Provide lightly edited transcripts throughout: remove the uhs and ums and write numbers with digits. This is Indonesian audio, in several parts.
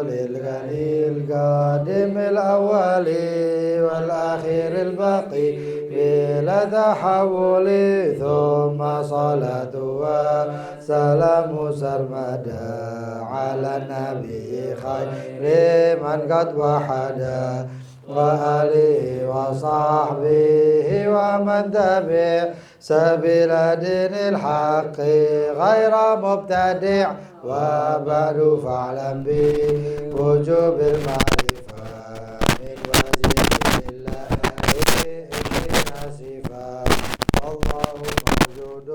للغني القادم الأول والأخير الباقي بلا تحول ثم صلاة وسلام سرمدا على النبي خير من قد وحدا وآله وصحبه ومن تبع سبيل دين الحق غير مبتدع وبعد فاعلم بوجوب المعرفة من واجب الله نصفا والله موجود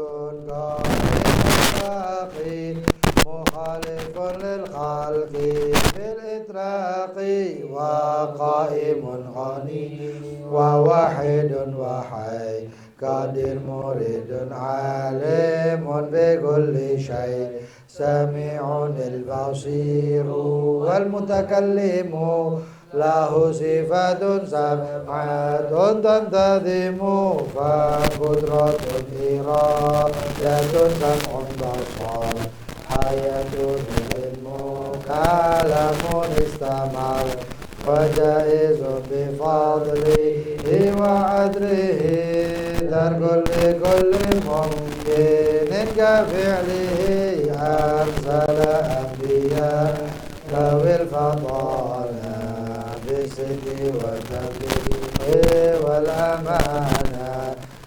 باقي مخالف للخلق بالإطلاق وقائم غني وواحد وحي قادر مريد عالم بكل شيء سميع البصير والمتكلم له صفات سبعة تنتظم فقدرة إرادة سمع بصر حياة علم كلام استمر وجائز بفضله وعدله درك لكل ممكن كفعله أرسل أنبياء ذوي الفضائل بالصدق والتبليغ والأمانة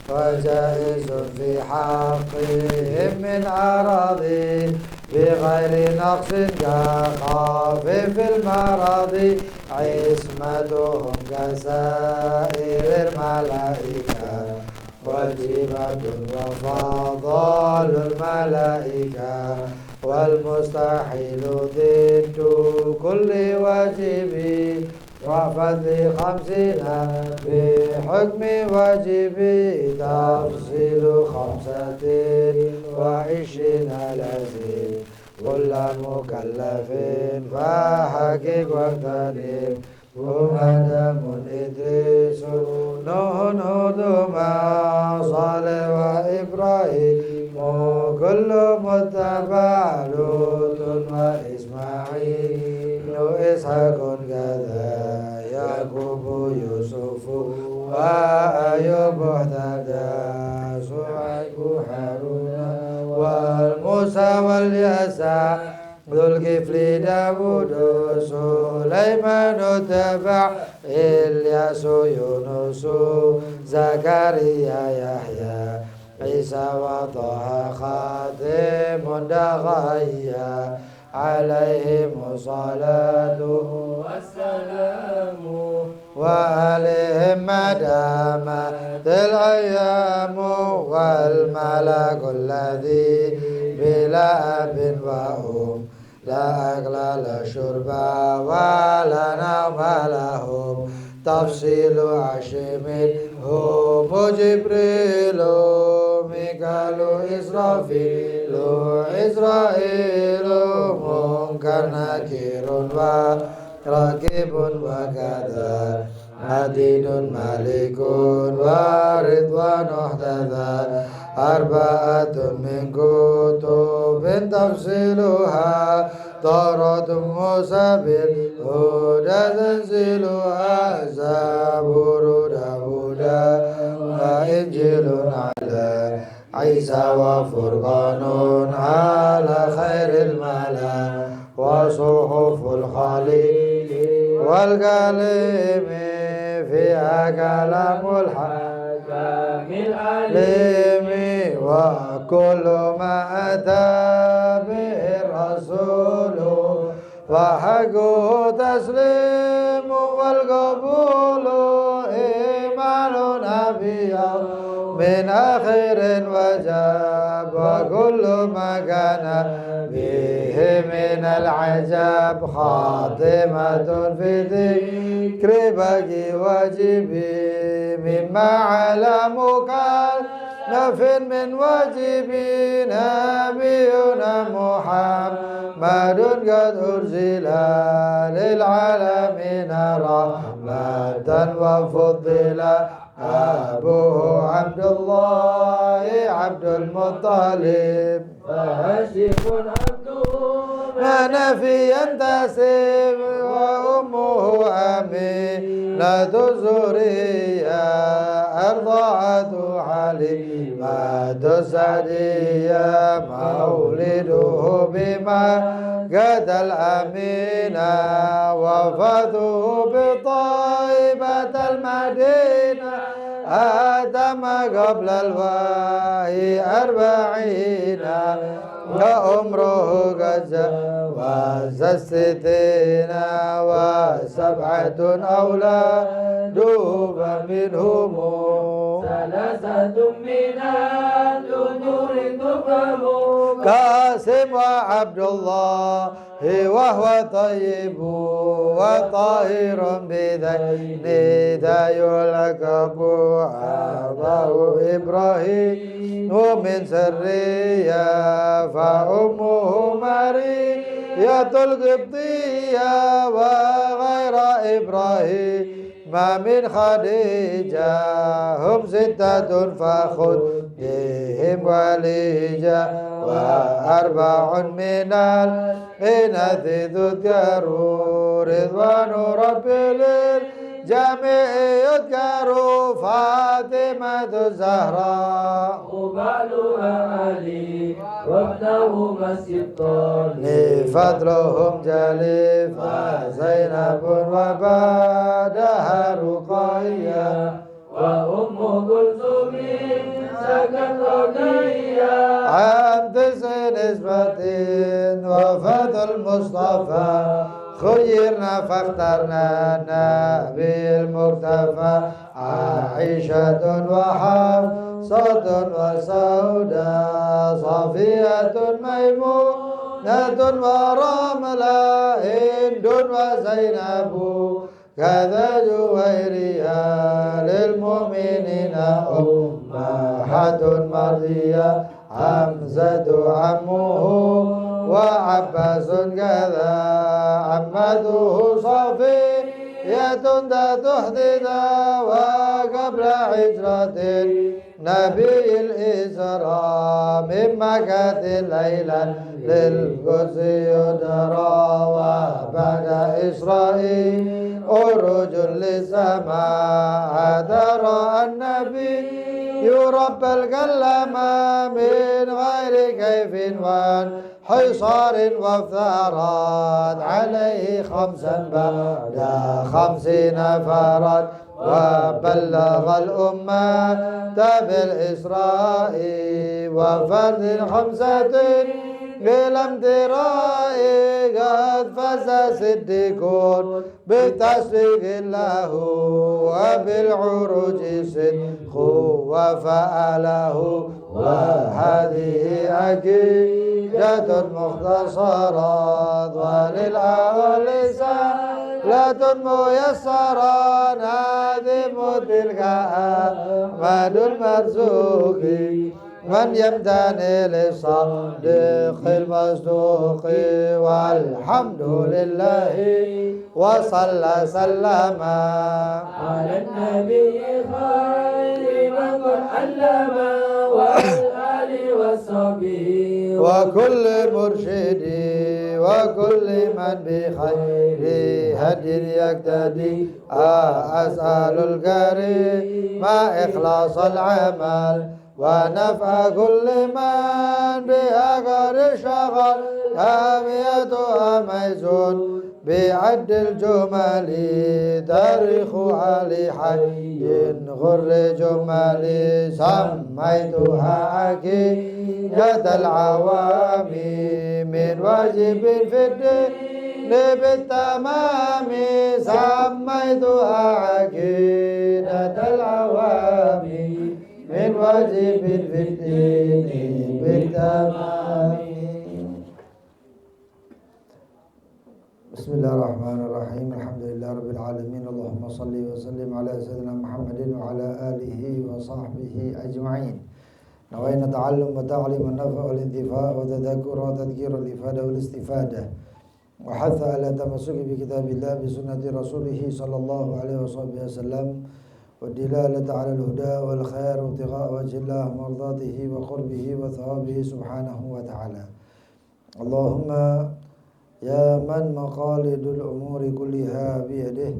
وجائز في حقهم من أراضي بغير نقص كخافف المرض عصمتهم كسائر الملائكة واجبة وفضل الملائكة والمستحيل ضد كل واجب وفضل 50 بحكم واجب تفصيل 25 لازم كل مكلف فحقق واغتنم ومدام إدريس نوح هود صالح وإبراهيم كل متبع لوط وإسماعيل وإسحاق كذا يعقوب يوسف وأيوب اهتدى شعيب هارون والموسى واليسع ذو الكفل داود سليمان تبع إلياس يونس زكريا يحيى عيسى وطه خاتم دغيا عليهم الصلاة والسلام وعليهم ما دامت الأيام والملك الذي بلا أب وأم لا أكل لا شرب ولا نوم لهم تفصيل عشم هم جبريل ميكال إسرافيل إسرائيل منكر نكير وراكب وكذا عديد مالك ورضوان احتذى 4 من كتب تفصيلها طارت موسى بالهدى تنزلها زبور داود وإنجيل على عيسى وفرقان على خير الملا وصحف الخليل والكلم فيها كلام الحكم العليم وكل ما أتى به الرسول وحقه تسليم والقبول إيمان نبي من آخر وجاب وكل ما كان به من العجاب خاتمة في ذكر باقي واجبي مما على مكلف من واجبي نبينا محمد قد أرسل للعالمين رحمة وفضل أبوه عبد الله عبد المطلب فهاشم عبده نفي ينتسب وأمه أمينة الزهرية أرضعت حليمة السعدية مولده بمكة الأمينة وفاته بطيبة المدينة آدم قبل الوحي 40 وعمره قد جاوز 60 و7 أولاده فمنهم 3 من الأمور تفهم قاسم وعبد الله وهو طيب وطاهر بذين ذا يلقب أباه إبراهيم ومن سرية فأمه مرية القبطية وغير إبراهيم ما من خديجة هم 6 فخذ بهم وليجة و4 من الإناث تذكروا رضوان ربي للجميع يذكروا فاطمة الزهراء وبعلها علي وابنهما السبطان فضلهم جلي فزينب وبعدها رقية وأم كلثوم سكت رضية عن 9 نسبة وفاة المصطفى خيرنا فاخترنا النبي المكتفى عائشة وحفصة وسوداء صفية ميمونة ورملة هند وزينب كذا جويرية للمؤمنين أمهات مرضية حمزة عمه وعباس كذا عمته صفية ذات حديدة وقبل هجرة نبي الإسراء من مكة ليلا للقدس يدرى وبعد إسرائيل عروج للسماء ترى النبي يرب القلم من غير كيف وانحصار وافترض عليه 5 بعد 50 فرد وبلغ الأمة بالإسراء وفرد 5 بالامتراء قد فاز صديقون بتصديق الله وبالعروج صدق وفعله وهذه عقيدة مختصرة وللأولسان لا ميسرا نادم تلك أحمد المرزوق من يمتني للصديق المصدوق والحمد لله وصلى سلم على النبي خير من قد علم والآل وصحبه وكل مرشد وكل من بخير هدي يقتدي أسأل الكريم إخلاص العمل ونفع كل من بها قد شغل أهميتها ميزون بعد الجمل تاريخ علي حي غر جمل سميتها عقيدة العوام من واجب في الدين بالتمام سميتها عقيدة العوام من واجب في الدين بالتمام. بسم الله الرحمن الرحيم. الحمد لله رب العالمين. اللهم صل وسلم على سيدنا محمد وعلى آله وصحبه أجمعين. نوينا تعلم وتعليم النفع والانتفاع وتذكر وتذكير الإفادة والاستفادة وحث على تمسك بكتاب الله بسنة رسوله صلى الله عليه وسلم والدلالة على الهدى والخير وابتغاء وجه الله مرضاته وقربه وثوابه سبحانه وتعالى. اللهم يا من مقاليد الأمور كلها بيده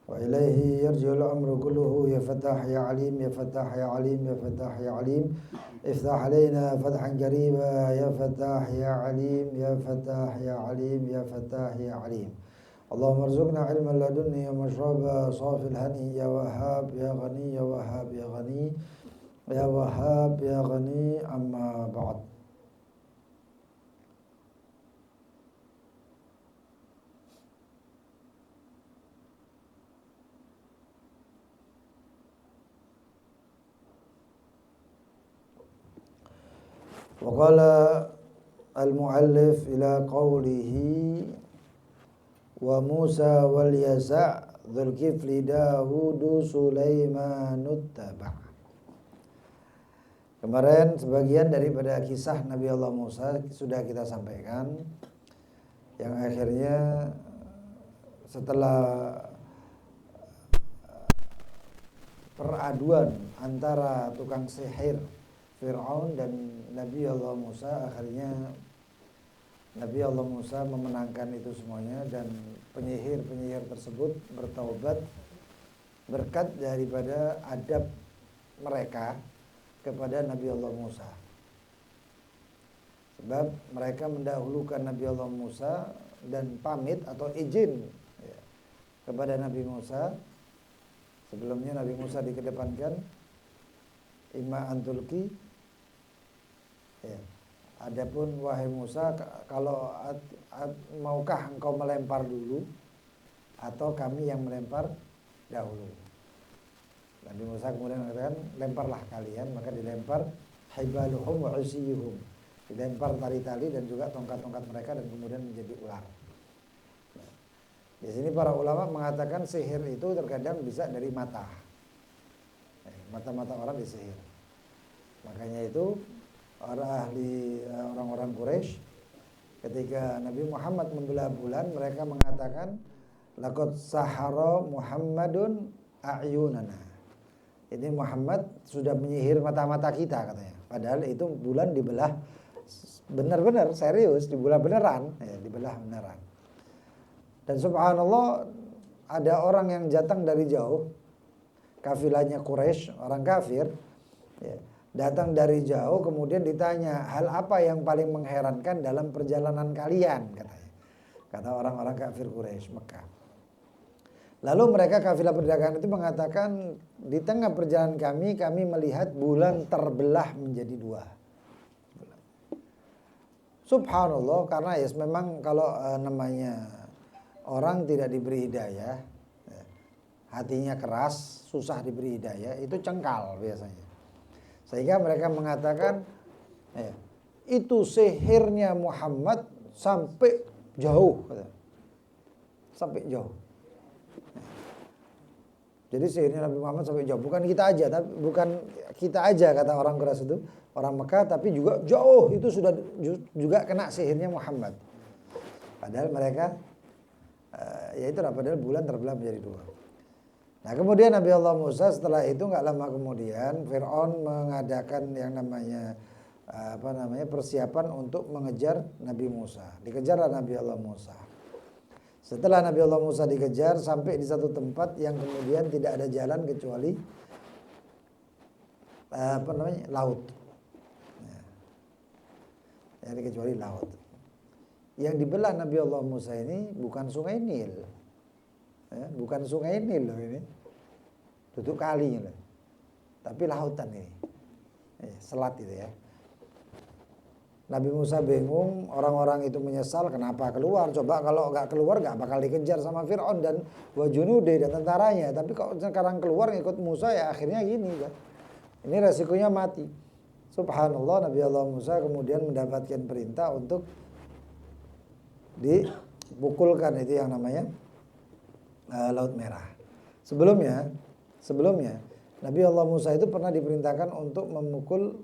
وإليه يرجع الأمر كله يا فتاح يا عليم يا فتاح يا عليم يا فتاح يا عليم افتح علينا فتحا قريبا يا فتاح يا عليم يا فتاح يا عليم يا فتاح يا عليم اللهم ارزقنا علما لدني ومشربا صافي الهني يا وهاب يا غني يا وهاب يا غني يا وهاب يا غني أما بعد. وقال المؤلف إلى قوله وموسى واليسع ذو الكفل داود سلaiman uttabah. Kemarin sebagian daripada kisah Nabi Allah Musa sudah kita sampaikan, yang akhirnya setelah peraduan antara tukang sihir Fir'aun dan Nabi Allah Musa, akhirnya Nabi Allah Musa memenangkan itu semuanya dan penyihir-penyihir tersebut bertaubat berkat daripada adab mereka kepada Nabi Allah Musa. Sebab mereka mendahulukan Nabi Allah Musa dan pamit atau izin kepada Nabi Musa. Sebelumnya Nabi Musa dikedepankan, imma antulki, adapun wahai Musa, kalau maukah engkau melempar dulu atau kami yang melempar dahulu? Nabi Musa kemudian mengatakan, lemparlah kalian. Maka dilempar hibaluhum wa usiyuhum, dilempar tali-tali dan juga tongkat-tongkat mereka dan kemudian menjadi ular. Di sini para ulama mengatakan sihir itu terkadang bisa dari mata. Mata-mata orang disihir. Makanya itu orang-orang Quraisy ketika Nabi Muhammad membelah bulan, mereka mengatakan laqad sahara Muhammadun a'yunana. Ini Muhammad sudah menyihir mata-mata kita katanya. Padahal itu bulan dibelah benar-benar serius, dibelah beneran, dibelah beneran. Dan subhanallah, ada orang yang datang dari jauh, kafilahnya Quraisy, orang kafir, datang dari jauh, kemudian ditanya, hal apa yang paling mengherankan dalam perjalanan kalian, katanya. Kata orang-orang kafir Quraisy Mekah. Lalu mereka kafilah perdagangan itu mengatakan, di tengah perjalanan kami melihat bulan terbelah menjadi dua. Subhanallah, karena memang kalau namanya orang tidak diberi hidayah, hatinya keras, susah diberi hidayah, itu cengkal biasanya. Sehingga mereka mengatakan, itu sihirnya Muhammad sampai jauh, sampai jauh. Jadi sihirnya Nabi Muhammad sampai jauh, bukan kita aja kata orang Quraisy itu, orang Mekah, tapi juga jauh itu sudah juga kena sihirnya Muhammad. Padahal mereka padahal bulan terbelah menjadi dua. Nah, kemudian Nabi Allah Musa setelah itu nggak lama kemudian Fir'aun mengadakan yang namanya persiapan untuk mengejar Nabi Musa. Dikejarlah Nabi Allah Musa. Setelah Nabi Allah Musa dikejar sampai di satu tempat yang kemudian tidak ada jalan kecuali laut. Kecuali laut. Yang dibelah Nabi Allah Musa ini bukan sungai Nil. Bukan sungai Nil loh ini. Duduk kali loh. Tapi lautan ini. Selat itu ya. Nabi Musa bingung, orang-orang itu menyesal kenapa keluar. Coba kalau nggak keluar nggak bakal dikejar sama Fir'aun dan wajunude dan tentaranya. Tapi kok sekarang keluar ngikut Musa, ya akhirnya gini kan. Ini resikonya mati. Subhanallah, Nabi Allah Musa kemudian mendapatkan perintah untuk dipukulkan itu yang namanya Laut Merah. Sebelumnya Nabi Allah Musa itu pernah diperintahkan untuk memukul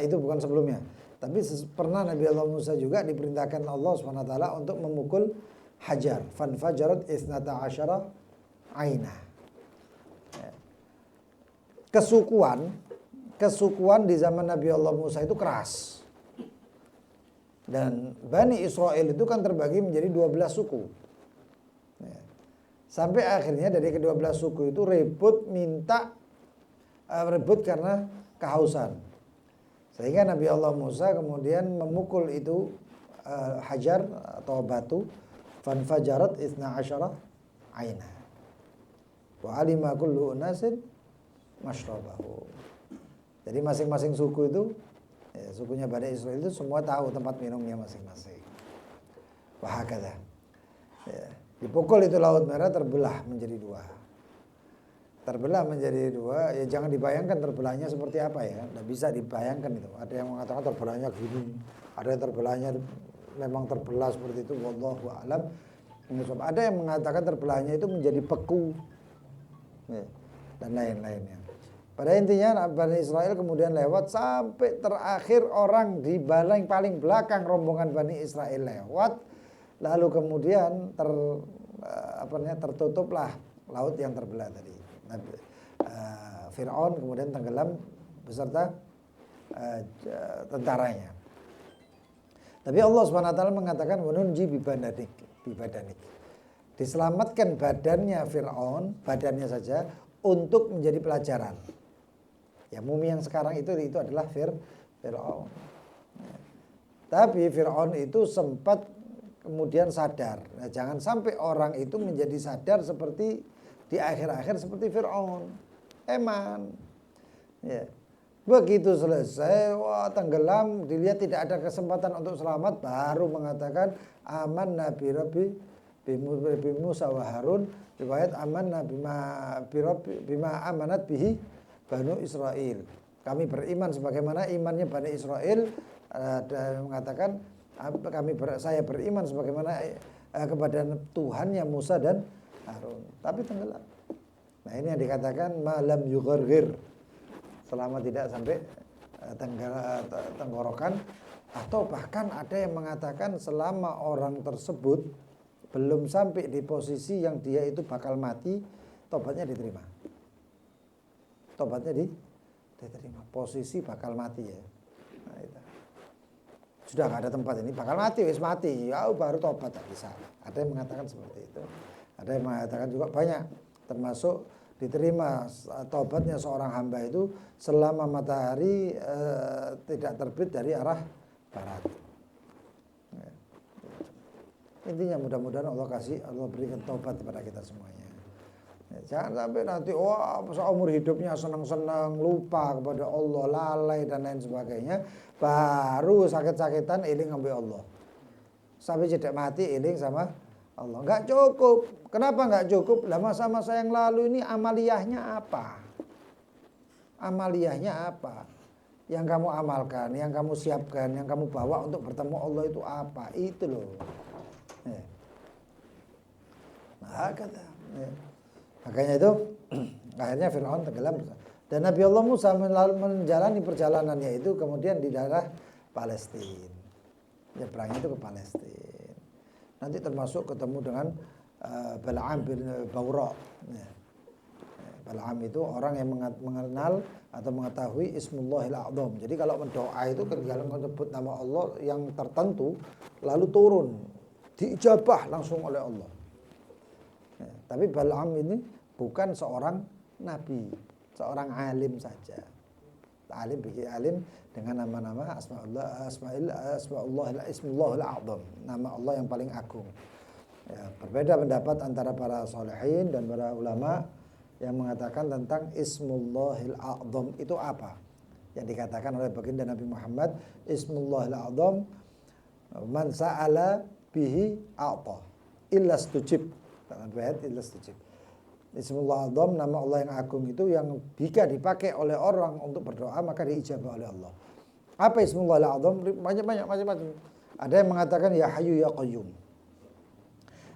itu bukan sebelumnya. Tapi pernah Nabi Allah Musa juga diperintahkan Allah SWT untuk memukul hajar. Fanfajarat isnata asyara aina. Kesukuan di zaman Nabi Allah Musa itu keras. Dan Bani Israel itu kan terbagi menjadi 12 suku. Ya. Sampai akhirnya dari ke-12 suku itu rebut karena kehausan. Sehingga Nabi Allah Musa kemudian memukul itu hajar atau batu, fanfajarat 12 aina. Wa alima kullu unasin mashrabahu. Jadi masing-masing suku itu, ya, sukunya Bani Israel itu semua tahu tempat minumnya masing-masing. Wahakadha. Ya, dipukul itu Laut Merah terbelah menjadi dua. Terbelah menjadi dua, ya jangan dibayangkan terbelahnya seperti apa ya. Tidak bisa dibayangkan itu. Ada yang mengatakan terbelahnya gini, ada yang terbelahnya memang terbelah seperti itu. Wallahu a'lam. Ada yang mengatakan terbelahnya itu menjadi beku, ya, dan lain-lainnya. Pada intinya Bani Israel kemudian lewat sampai terakhir orang di paling belakang rombongan Bani Israel lewat, lalu kemudian tertutuplah laut yang terbelah tadi. Fir'aun kemudian tenggelam beserta tentaranya. Tapi Allah SWT mengatakan wanunji bibadanik. Diselamatkan badannya Fir'aun, badannya saja untuk menjadi pelajaran. Ya, mumi yang sekarang itu adalah Fir'aun. Ya. Tapi Fir'aun itu sempat kemudian sadar. Nah, jangan sampai orang itu menjadi sadar seperti di akhir-akhir seperti Fir'aun. Eman. Ya. Begitu selesai, wah tenggelam, dilihat tidak ada kesempatan untuk selamat, baru mengatakan amanna bi Musa wa Harun. Riwayat amanna bima amanat bihi Banu Israel. Kami beriman sebagaimana imannya Bani Israel. Dan mengatakan saya beriman sebagaimana kepada Tuhannya Musa dan Harun. Tapi tenggelam. Nah, ini yang dikatakan malam yugharghir, selama tidak sampai tenggorokan. Atau bahkan ada yang mengatakan selama orang tersebut belum sampai di posisi yang dia itu bakal mati, tobatnya diterima. Tobatnya diterima. Posisi bakal mati ya. Nah, itu. Sudah nggak ada tempat ini, bakal mati, wis mati. Ya baru tobat, tak bisa. Ada yang mengatakan seperti itu. Ada yang mengatakan juga banyak, termasuk diterima tobatnya seorang hamba itu selama matahari tidak terbit dari arah barat. Ya. Intinya mudah-mudahan Allah berikan tobat kepada kita semuanya. Ya, jangan sampai nanti seumur hidupnya senang-senang, lupa kepada Allah, lalai dan lain sebagainya, baru sakit-sakitan iling sampai Allah. Sampai tidak mati iling sama Allah. Enggak cukup. Kenapa enggak cukup? Lah masa-masa yang lalu ini amaliyahnya apa? Amaliyahnya apa? Yang kamu amalkan, yang kamu siapkan, yang kamu bawa untuk bertemu Allah itu apa? Itu loh. Ya. Nah, kata. Ya. Makanya itu akhirnya Fir'aun tenggelam. Dan Nabi Allah Musa menjalani perjalanannya itu kemudian di daerah Palestina. Nyebrangnya itu ke Palestina. Nanti termasuk ketemu dengan Bal'am bin Bawra. Ya. Bal'am itu orang yang mengenal atau mengetahui Ismullahil A'zam. Jadi kalau mendoa itu kalau menyebut nama Allah yang tertentu lalu turun, diijabah langsung oleh Allah. Ya, tapi Bal'am ini bukan seorang nabi, seorang alim saja. Alim dengan nama-nama Ismullahil A'zam, nama Allah yang paling agung. Ya, berbeda pendapat antara para solehin dan para ulama yang mengatakan tentang Ismullahil A'zam itu apa. Yang dikatakan oleh baginda Nabi Muhammad, Ismullahil A'zam man sa'ala bihi a'ta illa stujib. Dalam ayat illa stujib. Ismullah A'zam, nama Allah yang agung itu yang jika dipakai oleh orang untuk berdoa maka diijabah oleh Allah. Apa Ismullah A'zam? Banyak macam-macam. Ada yang mengatakan ya Hayyu ya Qayyum.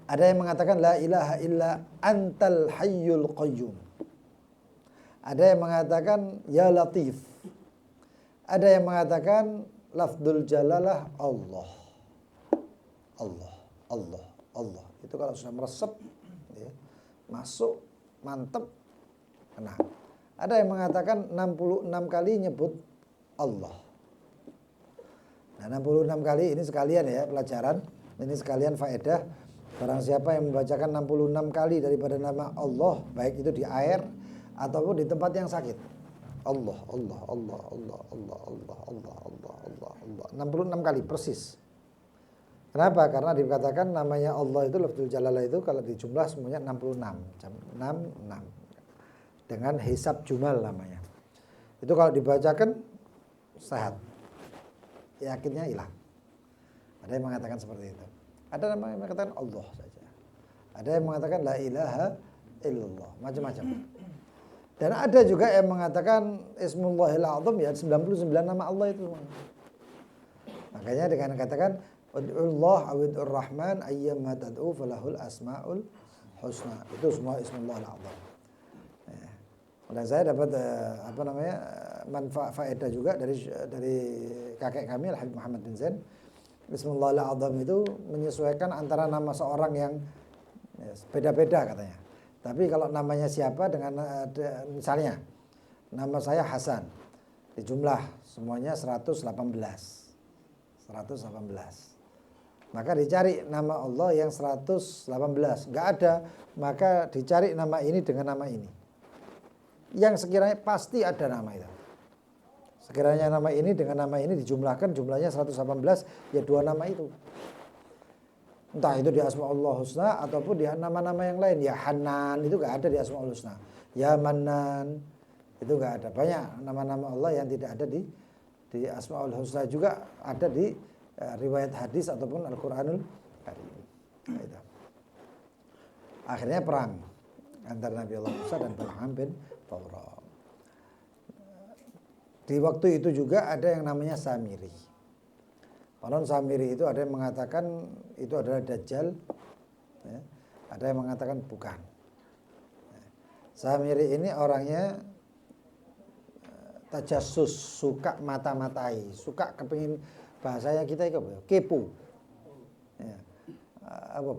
Ada yang mengatakan la ilaha illa antal hayyul qayyum. Ada yang mengatakan ya Latif. Ada yang mengatakan lafdzul jalalah Allah. Allah, Allah, Allah. Itu kalau sudah meresep ya, masuk mantep, kena. Ada yang mengatakan 66 kali nyebut Allah. Nah, 66 kali ini sekalian ya pelajaran, ini sekalian faedah. Barang siapa yang membacakan 66 kali daripada nama Allah, baik itu di air ataupun di tempat yang sakit. Allah, Allah, Allah, Allah, Allah, Allah, Allah, Allah, Allah, Allah. 66 kali persis. Kenapa? Karena dikatakan namanya Allah itu lafzul jalalah itu kalau dijumlah semuanya 66. 66. Dengan hisab jumal namanya. Itu kalau dibacakan sehat. Yakinnya hilang. Ada yang mengatakan seperti itu. Ada yang mengatakan Allah saja. Ada yang mengatakan la ilaha illallah. Macam-macam. Dan ada juga yang mengatakan Ismullahil Azam ya 99 nama Allah itu. Makanya dengan katakan Ud'ullah awid'ur rahman ayyamma tad'u falahul asma'ul husna. Itu semua Ismullahil Azam. Dan saya dapat manfaat faedah juga dari kakek kami Al-Habib Muhammad bin Zain. Bismillahil Azam itu menyesuaikan antara nama seorang yang beda-beda katanya. Tapi kalau namanya siapa dengan misalnya nama saya Hasan, di jumlah semuanya 118. Maka dicari nama Allah yang 118. Enggak ada, maka dicari nama ini dengan nama ini. Yang sekiranya pasti ada nama itu. Sekiranya nama ini dengan nama ini dijumlahkan jumlahnya 118, ya dua nama itu. Entah itu di Asmaul Husna ataupun di nama-nama yang lain. Ya Hanan itu gak ada di Asmaul Husna. Ya Manan itu gak ada. Banyak nama-nama Allah yang tidak ada di Asmaul Husna juga ada di riwayat hadis ataupun Al-Quranul Karim. Nah, akhirnya perang antara Nabi Allah Musa dan Bal'am bin Ba'ura. Di waktu itu juga ada yang namanya Samiri. Konon Samiri itu ada yang mengatakan itu adalah Dajjal, ya. Ada yang mengatakan bukan. Samiri ini orangnya tajassus, suka mata-matai, suka kepingin, bahasanya kita itu kepo. Ya. Apa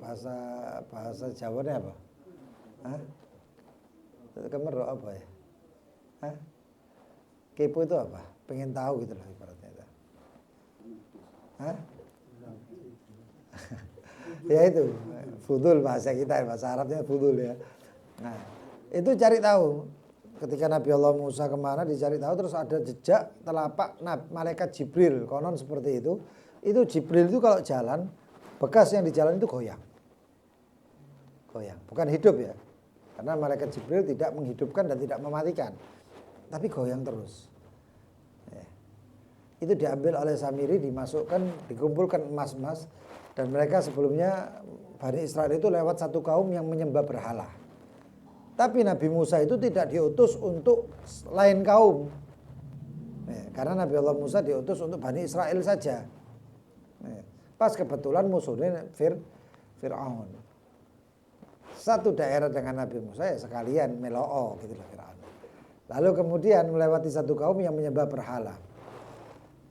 bahasa Jawanya apa? Hah? Kemerok apa ya? Hah? Kepo itu apa? Pengen tahu gitu loh ibaratnya itu. Hah? Ya itu, fudul bahasa kita, bahasa Arabnya fudul ya. Nah, itu cari tahu. Ketika Nabi Allah Musa kemana dicari tahu, terus ada jejak telapak malaikat Jibril, konon seperti itu. Itu Jibril itu kalau jalan, bekas yang di jalan itu goyang. Goyang, bukan hidup ya. Karena malaikat Jibril tidak menghidupkan dan tidak mematikan, tapi goyang terus. Ya. Itu diambil oleh Samiri, dimasukkan, dikumpulkan emas-emas. Dan mereka sebelumnya Bani Israel itu lewat satu kaum yang menyembah berhala. Tapi Nabi Musa itu tidak diutus untuk lain kaum. Karena Nabi Allah Musa diutus untuk Bani Israel saja. Pas kebetulan musuhnya Fir'aun. Satu daerah dengan Nabi Musa ya sekalian meloo gitu lah Fir'aun. Lalu kemudian melewati satu kaum yang menyembah berhala.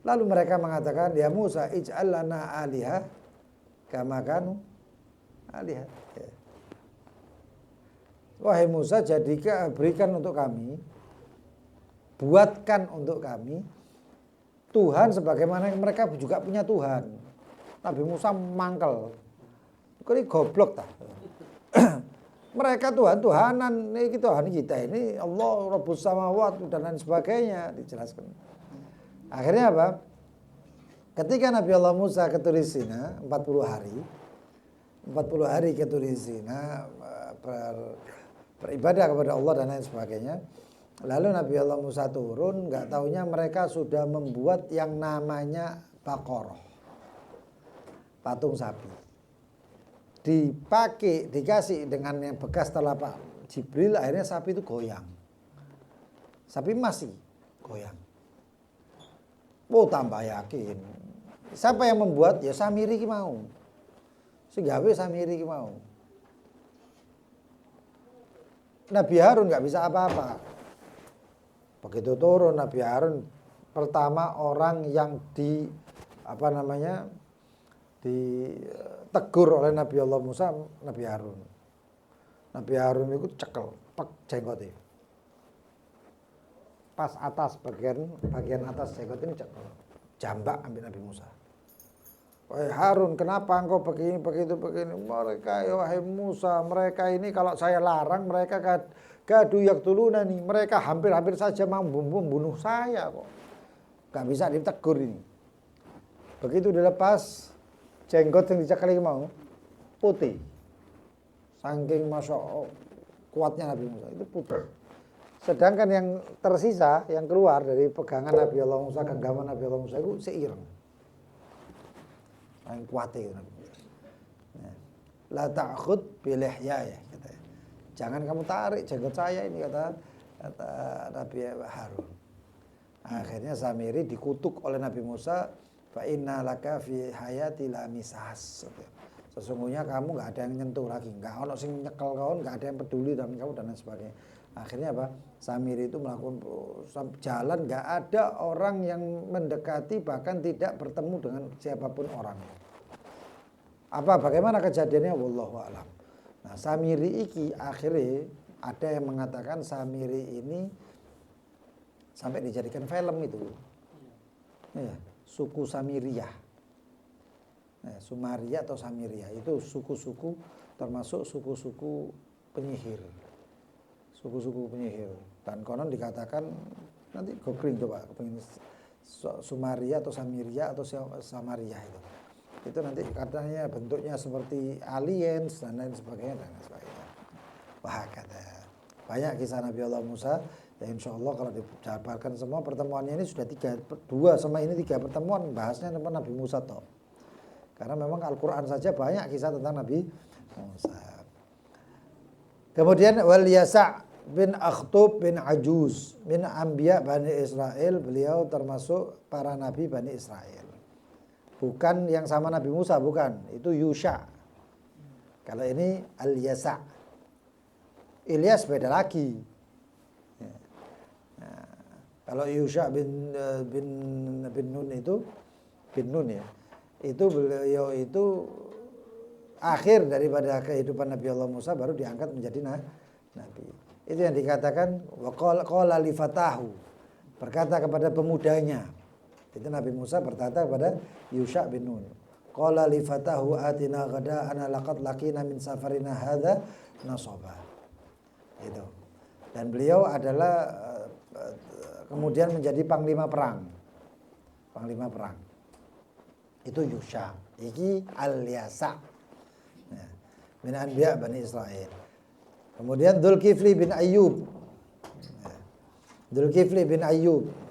Lalu mereka mengatakan, ya Musa ij'al lana alihah kama kanu alihah. Ya. Wahai Musa, berikan untuk kami, buatkan untuk kami Tuhan sebagaimana mereka juga punya Tuhan. Nabi Musa mangkel. Ini goblok tak? Mereka Tuhan-Tuhanan, ini Tuhan kita ini Allah Rabbus Samawat dan lain sebagainya dijelaskan. Akhirnya apa? Ketika Nabi Allah Musa ke Turisina 40 hari ke Turisina beribadah kepada Allah dan lain sebagainya. Lalu Nabi Allah Musa turun, nggak taunya mereka sudah membuat yang namanya Baqarah, patung sapi. Dipakai, dikasih dengan yang bekas telapak Jibril, akhirnya sapi itu goyang. Sapi masih goyang. Oh, tambah yakin. Siapa yang membuat? Ya Samiri ki mau. Segawe Samiri ki mau. Nabi Harun nggak bisa apa-apa. Begitu turun Nabi Harun, pertama orang yang ditegur oleh Nabi Allah Musa, Nabi Harun. Nabi Harun itu cekel, pak jenggotnya. Pas atas bagian atas jenggot ini cekel. jambak ambil Nabi Musa. Wahai Harun, kenapa engkau begini, begitu, begini? Mereka, ya wahai Musa, mereka ini kalau saya larang, mereka gadu yaktuluna nih. Mereka hampir-hampir saja mau membunuh saya kok. Gak bisa ditegur ini. Begitu dilepas, jenggot yang dicekali mau, putih. Saking masya Allah, kuatnya Nabi Musa, itu putih. Sedangkan yang tersisa, yang keluar dari pegangan Nabi Allah Musa, genggaman Nabi Allah Musa itu seireng. Yang kuatnya Nabi Musa. La ta'khud bilihyaya, katanya. Jangan kamu tarik jenggot saya ini, kata Nabi Harun. Akhirnya Samiri dikutuk oleh Nabi Musa, fa inna laka fi hayati la misas. Sesungguhnya kamu nggak ada yang nyentuh lagi, nggak ono sing nyekel kau, nggak ada yang peduli dengan kamu dan lain sebagainya. Akhirnya apa? Samiri itu melakukan jalan, nggak ada orang yang mendekati, bahkan tidak bertemu dengan siapapun orang. Apa? Bagaimana kejadiannya? Wallahu a'lam. Nah, Samiri iki akhirnya ada yang mengatakan Samiri ini sampai dijadikan film itu. Ya, suku Samiriyah. Nah, Sumaria atau Samiria itu suku-suku, termasuk suku-suku penyihir. Suku-suku penyihir. Dan konon dikatakan, nanti googling coba, Sumaria atau Samiria atau Samaria itu. Itu nanti katanya bentuknya seperti aliens dan lain sebagainya dan lain sebagainya. Wah, kata banyak kisah Nabi Allah Musa. Ya insya Allah kalau dijabarkan semua pertemuannya ini sudah 2 sama ini 3 pertemuan bahasnya tentang Nabi Musa toh. Karena memang Al-Quran saja banyak kisah tentang Nabi Musa. Kemudian wal Yasa' bin Akhtub bin Ajuz min Anbiya Bani Israel, beliau termasuk para nabi Bani Israel. Bukan yang sama Nabi Musa, bukan. Itu Yusha. Kalau ini Al-Yasa'. Ilyas beda lagi. Nah, kalau Yusha bin Nun itu bin Nun ya. Itu beliau itu akhir daripada kehidupan Nabi Allah Musa baru diangkat menjadi nabi. Itu yang dikatakan waqala li fatahu, berkata kepada pemudanya. Itu Nabi Musa berkata kepada Yusha bin Nun. Qala li fatahu atina ghada'ana laqad laqina min safarina hadza nasaba. Itu. Dan beliau adalah kemudian menjadi panglima perang. Panglima perang. Itu Yusha. Iki Al-Yasa. Ya. Min Anbiya Bani Israel. Kemudian Dzulkifli bin Ayyub. Ya. Dzulkifli bin Ayyub.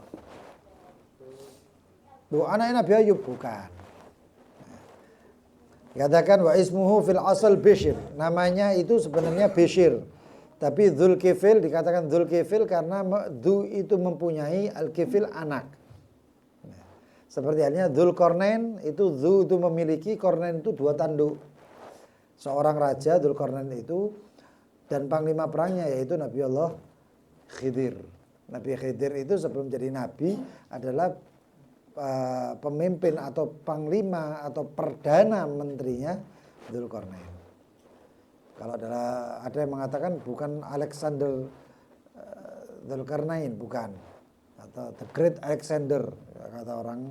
Bu anaknya Nabi Ayyub bukan. Dikatakan wa ismuhu fil asal Bishr. Namanya itu sebenarnya Bishr. Tapi Dzulkifil dikatakan Dzulkifil karena Dzu itu mempunyai Al-Kifil anak. Seperti halnya Dzulqarnain itu Dzu itu memiliki, Qarnain itu 2 tanduk. Seorang raja Dzulqarnain itu dan panglima perangnya yaitu Nabi Allah Khidir. Nabi Khidir itu sebelum jadi nabi adalah pemimpin atau panglima atau perdana menterinya Dzulqarnain. Kalau ada yang mengatakan bukan Alexander Dzulqarnain, bukan, atau the Great Alexander kata orang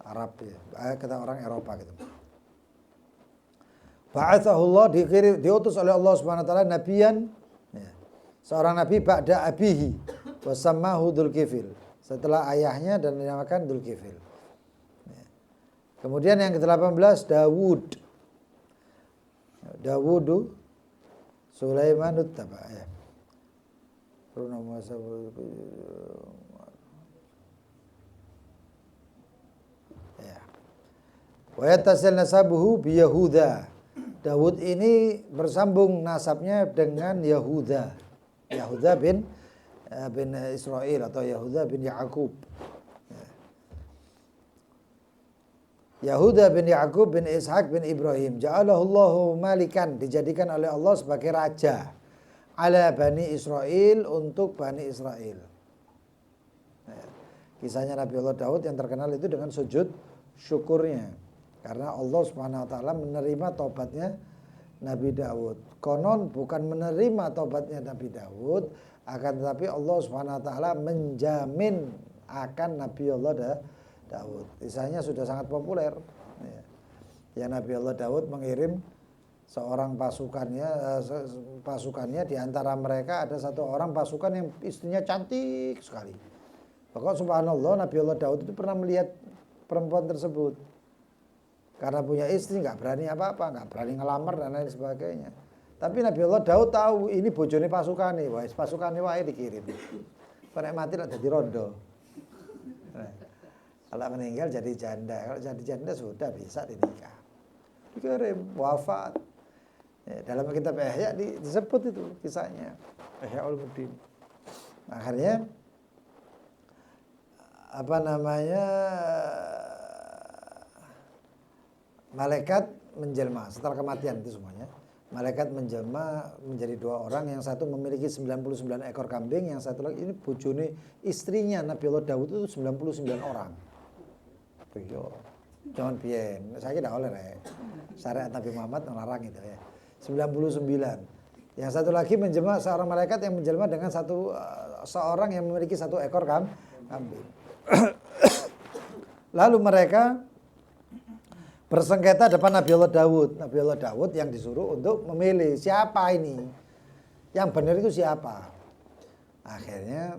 Arab ya, kata orang Eropa gitu. Ba'athahullah, diutus oleh Allah Subhanahu wa taala nabiyan, ya, seorang nabi ba'da abihi wa sammahu Dzulkifil, setelah ayahnya dan dinamakan Dzulkifil. Ya. Kemudian yang ke-18 Dawud. Dawudu Sulaimanut taba ya. Ya. Wa yatasil nasabuhu bi Yahuda. Dawud ini bersambung nasabnya dengan Yahuda. Yahuda bin Israel atau Yahuda bin Ya'qub. Yahuda bin Ya'qub bin Ishaq bin Ibrahim. Ja'alahullahu malikan, dijadikan oleh Allah sebagai raja. Ala Bani Israel, untuk Bani Israel. Kisahnya Nabi Allah Daud yang terkenal itu dengan sujud syukurnya. Karena Allah Subhanahu wa taala menerima taubatnya Nabi Daud. Konon bukan menerima taubatnya Nabi Daud, akan tetapi Allah Subhanahu wa taala menjamin akan Nabi Allah Daud. Kisahnya sudah sangat populer. Ya, Nabi Allah Daud mengirim seorang pasukannya di antara mereka ada satu orang pasukan yang istrinya cantik sekali. Pokoknya subhanallah Nabi Allah Daud itu pernah melihat perempuan tersebut. Karena punya istri nggak berani apa-apa, nggak berani ngelamar dan lain sebagainya. Tapi Nabi Allah Daud tahu ini bojone pasukane, pasukane wae dikirim. Nek mati lah jadi rondo. Kalau meninggal jadi janda, kalau jadi janda sudah bisa dinikah. Dikirim wafat. Ya, dalam kitab Ihya disebut itu kisahnya. Ihya Ulumuddin. Akhirnya malaikat menjelma setelah kematian itu semuanya. Malaikat menjelma menjadi dua orang, yang satu memiliki 99 ekor kambing, yang satu lagi ini bojone istrinya Nabi Allah Daud itu 99 orang. Yo, jangan piyen, saya tidak oleh syariat Nabi Muhammad melarang itu ya. 99. Yang satu lagi menjelma seorang malaikat yang menjelma dengan seorang yang memiliki satu ekor kambing. Lalu mereka bersengketa depan Nabi Allah Daud. Nabi Allah Daud yang disuruh untuk memilih siapa ini, yang benar itu siapa. Akhirnya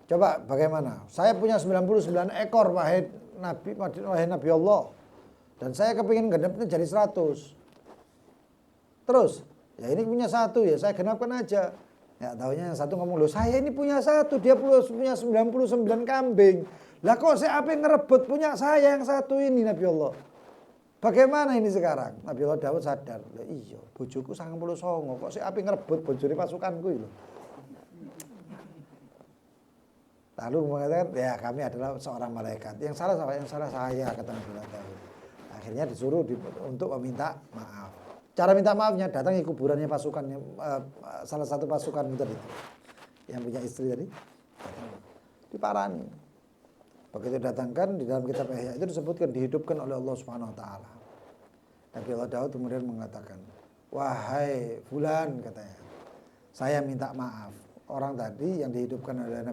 coba bagaimana? Saya punya 99 ekor wahai Nabi Allah, dan saya kepingin genapnya jadi 100. Terus ya ini punya satu, ya saya genapkan aja. Ya taunya yang satu ngomong, loh saya ini punya satu, dia punya 99 kambing. Lah kok saya apa yang ngerebut punya saya yang satu ini Nabi Allah. Bagaimana ini sekarang? Nabi Allah Daud sadar, lah iya bojoku 99, kok saya apa yang ngerebut bojone pasukanku itu. Lalu mengatakan, ya kami adalah seorang malaikat. Yang salah saya, kata Nabi Allah Daud. Akhirnya disuruh untuk meminta maaf. Cara minta maafnya datangi kuburannya pasukannya, salah satu pasukan tadi yang punya istri tadi, diparani. Begitu datangkan di dalam kitab Ihya itu disebutkan dihidupkan oleh Allah Subhanahu Wa Taala. Nabi Allah Daud kemudian mengatakan, wahai fulan, katanya, saya minta maaf. Orang tadi yang dihidupkan oleh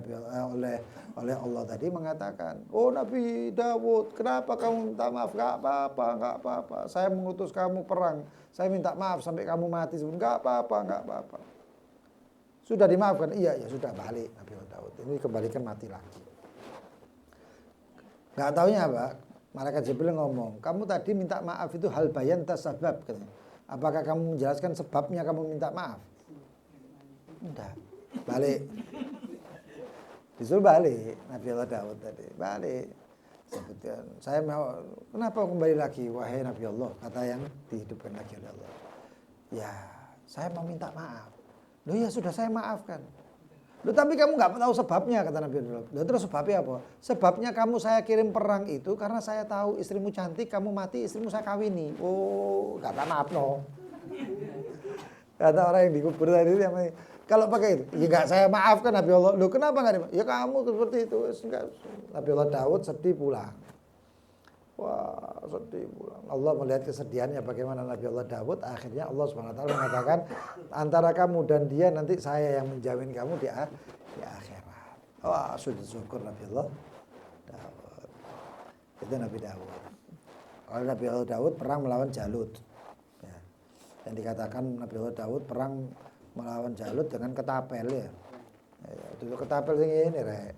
Allah tadi mengatakan, oh Nabi Daud, kenapa kamu minta maaf? Gak apa-apa. Saya mengutus kamu perang, saya minta maaf sampai kamu mati. Gak apa-apa. Sudah dimaafkan? Iya, ya sudah, balik Nabi Daud. Ini kembalikan mati lagi. Gak taunya apa? Malaikat Jibril ngomong, kamu tadi minta maaf itu hal bayan tasabab, katanya. Apakah kamu menjelaskan sebabnya kamu minta maaf? Enggak. Balik. Disuruh balik Nabi Allah Daud tadi. Balik. Sebutkan, saya mau, kenapa kembali lagi wahai Nabi Allah, kata yang dihidupkan lagi oleh Allah. Ya, saya mau minta maaf. Loh ya sudah, saya maafkan. Loh tapi kamu nggak tahu sebabnya, kata Nabi Allah. Loh terus sebabnya apa? Sebabnya kamu saya kirim perang itu karena saya tahu istrimu cantik, kamu mati, istrimu saya kawini. Oh, kata maaf no. Kata orang yang dikubur tadi itu, kalau pakai itu, ya enggak, saya maafkan Nabi Allah. Loh kenapa enggak dimaafkan? Ya kamu seperti itu. Enggak. Nabi Allah Daud sedih pulang. Wah, sedih pulang. Allah melihat kesedihannya bagaimana Nabi Allah Daud. Akhirnya Allah SWT mengatakan, antara kamu dan dia nanti saya yang menjamin kamu di akhirat. Wah, sujud syukur Nabi Allah Daud. Itu Nabi Daud. Kalau Nabi Allah Daud perang melawan Jalut. Ya. Yang dikatakan Nabi Allah Daud perang melawan Jalut dengan ketapel ya. Itu ketapel ini rek.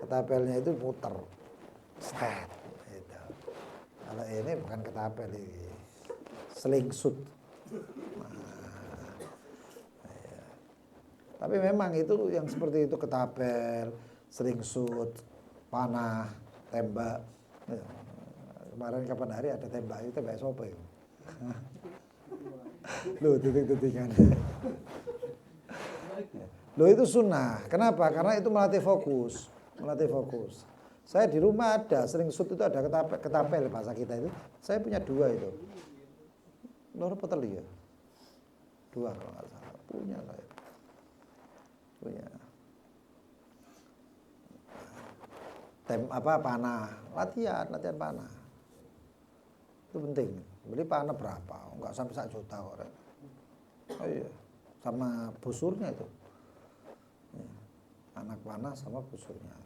Ketapelnya itu muter. Set gitu. Kalau ini bukan ketapel ini. Slingshoot. Ya. Tapi memang itu yang seperti itu, ketapel, slingshoot, panah, tembak. Ya. Kemarin kapan hari ada tembak, itu tembak sopo itu. Loh, titik-titingan. Loh itu sunnah. Kenapa? Karena itu melatih fokus. Saya di rumah ada, sering shoot itu ada ketapel bahasa kita itu. Saya punya 2 itu. Loro peteli ya. 2 kalau nggak salah. Punya saya. Punya. Panah. Latihan panah. Itu penting. Beli panah berapa? Enggak sampai 1 juta kok. Oh iya. Sama busurnya itu. Ya. Anak panah sama busurnya.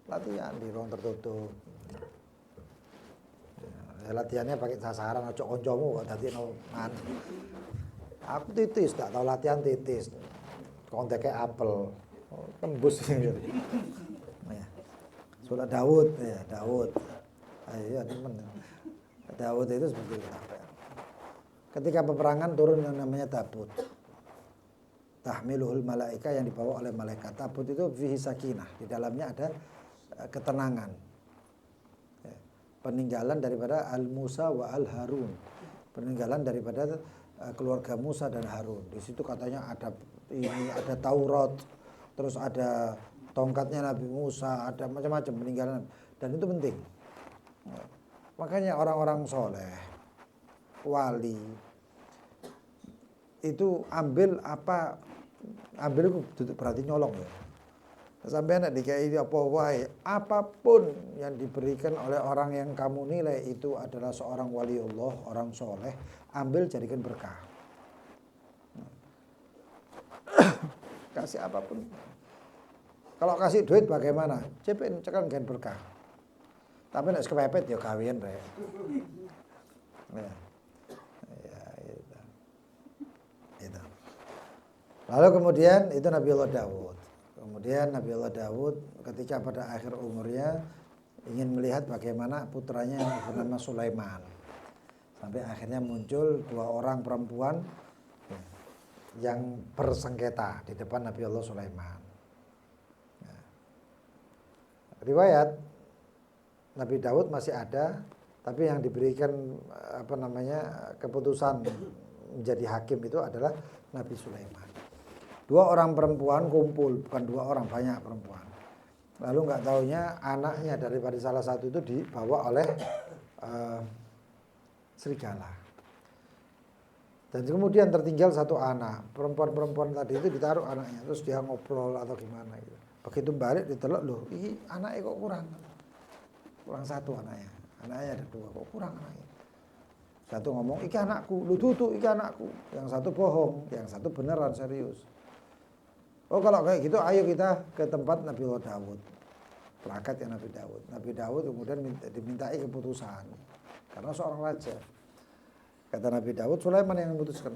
latihan di ruang tertutup. Ya, latihannya pakai sasaran ojo koncomu kok dadi no man. Aku titis, tak tahu latihan titis. Konteknya apel. Oh, tembus gitu. Ya. Surat Daud ya, Daud. Ayo teman. Daud itu seperti itu. Ketika peperangan turun yang namanya tabut. Tahmiluhul malaika yang dibawa oleh malaikat. Tabut itu fihi sakinah. Di dalamnya ada ketenangan. Peninggalan daripada Al-Musa wa Al-Harun. Peninggalan daripada keluarga Musa dan Harun. Di situ katanya ada Taurat, terus ada tongkatnya Nabi Musa, ada macam-macam peninggalan, dan itu penting. Makanya orang-orang soleh, wali, itu ambil itu berarti nyolong ya. Sampai anak dikai apa wae, apapun yang diberikan oleh orang yang kamu nilai itu adalah seorang waliullah, orang soleh, ambil jadikan berkah. Kasih apapun. Kalau kasih duit bagaimana? Cepet cekan gen berkah. Tapi nek kepepet ya gawean bae. Ya, itu. Lalu kemudian itu Nabiullah Daud. Kemudian Nabiullah Daud ketika pada akhir umurnya ingin melihat bagaimana putranya yang bernama Sulaiman. Sampai akhirnya muncul 2 orang perempuan yang bersengketa di depan Nabiullah Sulaiman. Riwayat Nabi Daud masih ada, tapi yang diberikan keputusan menjadi hakim itu adalah Nabi Sulaiman. 2 orang perempuan kumpul, bukan 2 orang, banyak perempuan. Lalu nggak taunya anaknya daripada salah satu itu dibawa oleh serigala. Dan kemudian tertinggal 1 anak. Perempuan-perempuan tadi itu ditaruh anaknya, terus dia ngobrol atau gimana gitu. Begitu balik ditelok, loh, ini anaknya kok kurang 1 anaknya. Anaknya ada 2, kok kurang anaknya. Satu ngomong, iki anakku, lu tutup iki anakku. Yang satu bohong, yang satu beneran serius. Oh kalau kayak gitu, ayo kita ke tempat Nabiullah Daud. Plakat yang Nabi Daud. Nabi Daud kemudian dimintai keputusan. Karena seorang raja. Kata Nabi Daud, Sulaiman yang memutuskan.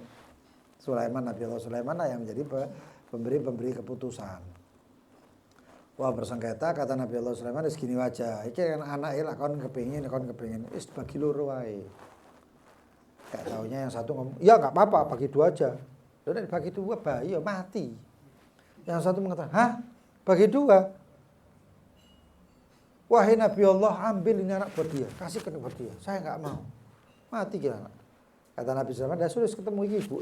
Nabiullah Sulaiman yang menjadi pemberi keputusan. Wah bersengketa, kata Nabiullah Sulaiman, segini wajah. Iki kan anak lah, kon kepingin. Is bagi loro wae. Gak taunya yang satu ngomong, ya nggak apa-apa, bagi 2 aja. Udah dibagi 2 bayi ya mati. Yang satu mengatakan, hah? Bagi 2? Wahai Nabi Allah, ambil ini anak buat dia, kasihkan buat dia. Saya nggak mau, mati kira anak. Kata Nabi Sulaiman, dah sudah ketemu ibu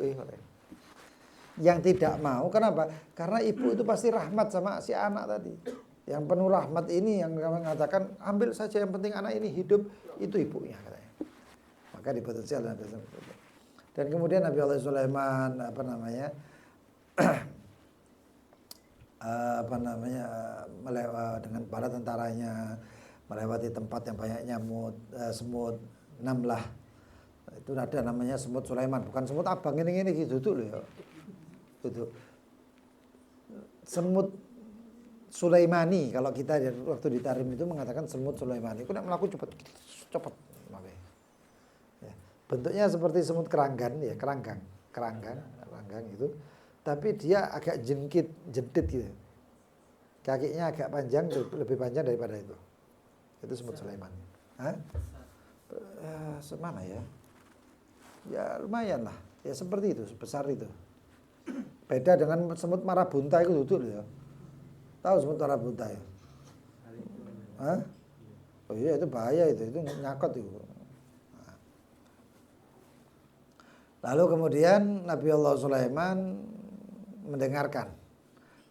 yang tidak mau, kenapa? Karena ibu itu pasti rahmat sama si anak tadi. Yang penuh rahmat ini yang mengatakan, ambil saja yang penting anak ini hidup, itu ibunya katanya. Maka diputuskan oleh Nabi Sulaiman. Dan kemudian Nabi Allah Sulaiman dengan para tentaranya melewati tempat yang banyak nyamuk, semut, namlah. Itu ada namanya semut Sulaiman, bukan semut abang ini gitu tuh loh ya. Gitu. Semut Sulaimani, kalau kita waktu di Tarim itu mengatakan semut Sulaimani. Aku nak melakukan cepat. Ya. Bentuknya seperti semut keranggan ya, keranggang itu. Tapi dia agak jentit gitu. Kakinya agak panjang, lebih panjang daripada itu. Itu semut Sulaiman. Semana ya? Ya lumayan lah. Ya seperti itu, sebesar itu. Beda dengan semut marabunta itu duduk ya. Tahu semut marabunta ya? Oh iya itu bahaya itu nyakot itu. Lalu kemudian Nabi Allah Sulaiman mendengarkan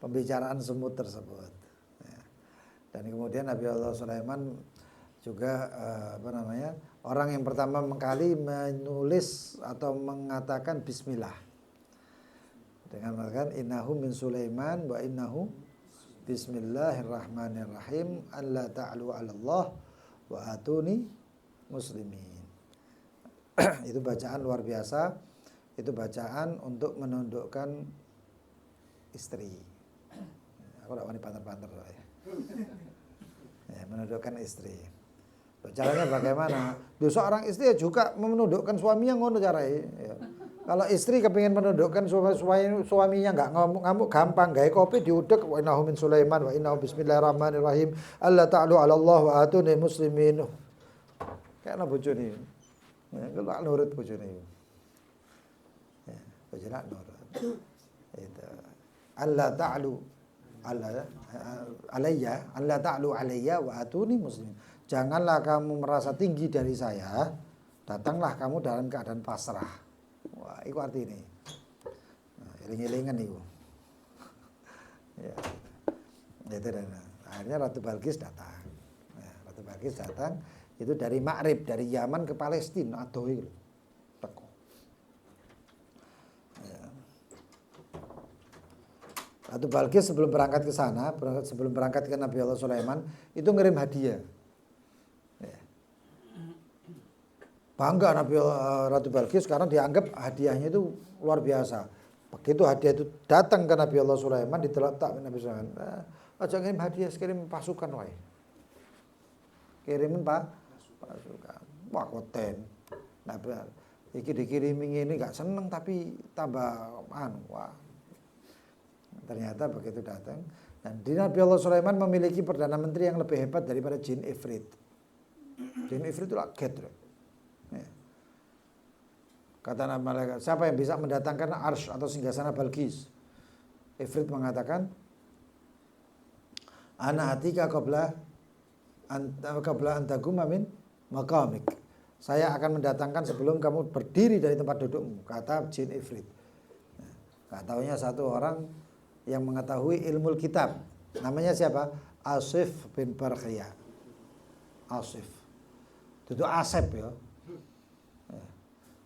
pembicaraan semut tersebut. Dan kemudian Nabi Allah Sulaiman juga orang yang pertama kali menulis atau mengatakan bismillah. Dengan mengatakan innahu min Sulaiman wa innahu bismillahirrahmanirrahim alla ta'lu 'alallah wa atuni muslimin. Itu bacaan luar biasa. Itu bacaan untuk menundukkan istri. Aku tidak wani panter-panter ya. menundukkan istri. Caranya bagaimana? Seorang istri juga menundukkan suaminya ngono caranya. Ya. Kalau istri kepingin menundukkan suaminya nggak ngamuk gampang, gawe kopi diudek wa innahu min Sulaiman wa innahu bismillahirrahmanirrahim. Allah ta'ala 'ala Allah wa atuni muslimin. Kayak bojone. Ya, kalau nurut bojone. Ya, bojone nurut. Itu. Allah ta'alu alayya, Allah ta'alu alayya wa atuni muslimin. Janganlah kamu merasa tinggi dari saya, datanglah kamu dalam keadaan pasrah. Wah, itu arti ini. Nah, eling-elingan itu. Ya. Itu dan akhirnya Ratu Balkis datang. Nah, Ratu Balkis datang itu dari Ma'rib, dari Yaman ke Palestina, adoh itu. Teko. Ya. Ratu Balkis sebelum berangkat ke sana, sebelum berangkat ke Nabi Allah Sulaiman, itu ngirim hadiah. Bangga Ratu Balkis karena dianggap hadiahnya itu luar biasa. Begitu hadiah itu datang ke Nabi Allah Sulaiman, diteletak Nabi Sulaiman. Aja ngirim hadiah, kirim pasukan wae. Kirimin pasukan. Wah, koten. Nabi iki dikirimi ini enggak seneng tapi tambah wah. Ternyata begitu datang dan di Nabi Allah Sulaiman memiliki perdana menteri yang lebih hebat daripada jin Ifrit. Jin Ifrit itu kaget loh. Ya. Kata Nabi Malaikat, siapa yang bisa mendatangkan arsy atau singgasana Balkis? Ifrit mengatakan, ana atika qabla antaguma min maqamik. Saya akan mendatangkan sebelum kamu berdiri dari tempat dudukmu, kata jin Ifrit. Nah, taunya satu orang yang mengetahui ilmu kitab. Namanya siapa? Asif bin Barkhiyah. Asif. Itu Asep ya.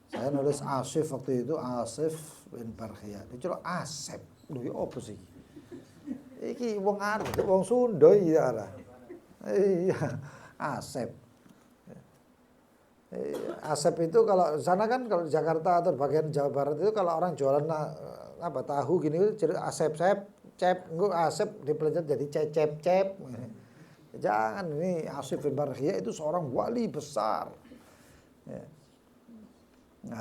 Saya nulis Asif waktu itu, Asif bin Barkhiyah. Diceluk Asep. Lho ya apa sih? Iki wong Arab, wong Sunda ya lah. Iya, Asep. Asep itu kalau sana kan kalau di Jakarta atau bagian Jawa Barat itu kalau orang jualan tahu gini itu jadi Asep cep, engko Asep dipelencet jadi cep. Jangan, ini Asif bin Barkhiyah itu seorang wali besar. Ya.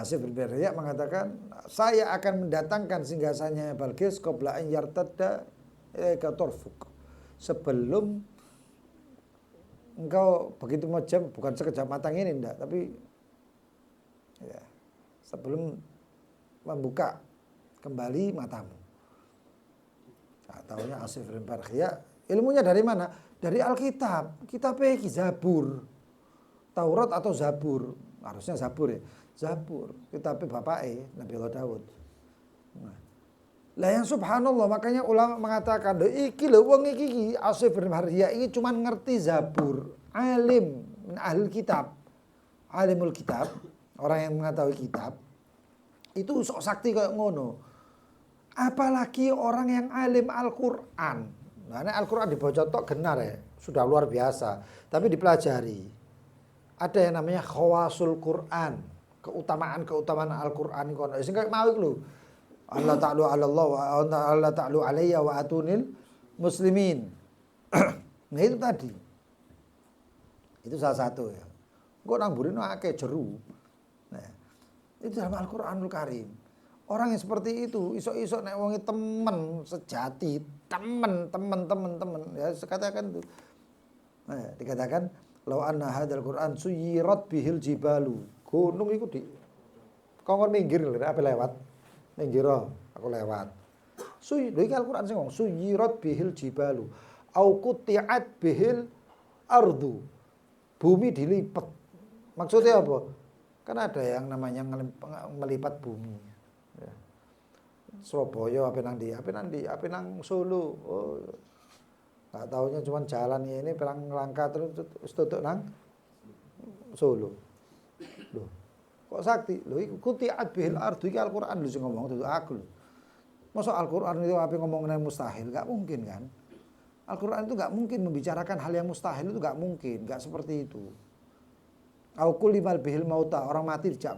Asif bin Barkhiyah mengatakan, saya akan mendatangkan singgasannya Balkis qabla an yartadda ilaika tarfuk. Sebelum engkau begitu macam, bukan sekejap mata ini enggak, tapi ya, sebelum membuka kembali matamu. Nah, tahunya Asif bin Barkhiyah, ilmunya dari mana? Dari Alkitab. Kitabnya Zabur. Taurat atau Zabur. Harusnya Zabur ya. Zabur, kitabnya bapaknya Nabi Allah Daud. Nah. Lah yang subhanallah, makanya ulama mengatakan, iki lho wong iki Asif bin Barkhiyah ini cuma ngerti Zabur, alim min ahli kitab. Alimul kitab, orang yang mengetahui kitab. Itu sok sakti kayak ngono. Apalagi orang yang alim Al-Qur'an. Nah, ini Al-Qur'an dibaca tok genar ya, sudah luar biasa. Tapi dipelajari. Ada yang namanya khawasul Qur'an. Keutamaan Al-Qur'an kono. Sing kaya mau lho. Allah ta'ala 'ala Allah wa Allah ta'ala alayya wa atunil muslimin. Nah itu tadi. Itu salah satu ya. Engko nang burine akeh jeru. Nah, itu dalam Al-Qur'anul Karim. Orang yang seperti itu iso-iso nek wonge temen sejati, temen ya katakan itu. Nah, dikatakan law anna hadzal Qur'an suyirat bihil jibalu. Gunung iku di kongkon minggir lho apa lewat. Minggir aku lewat. Lho iki Al-Qur'an sing ngomong suyirat bihil jibalu au quti'at bihil ardu. Bumi dilipat. Maksudnya apa? Kan ada yang namanya melipat bumi. Ya. Surabaya apa nang di Solo. Oh. Enggak taunya cuma jalan ini perang langkah terus tutuk nang Solo. Loh. Kok sakti? Loh iku quti'at bihil ardu iki Al-Qur'an lho sing ngomong tutuk aku lho. Masa Al-Qur'an itu apa ngomongin mustahil? Enggak mungkin kan? Al-Qur'an itu enggak mungkin membicarakan hal yang mustahil, itu enggak mungkin, enggak seperti itu. Aukul limal bihil mauta, orang mati dijak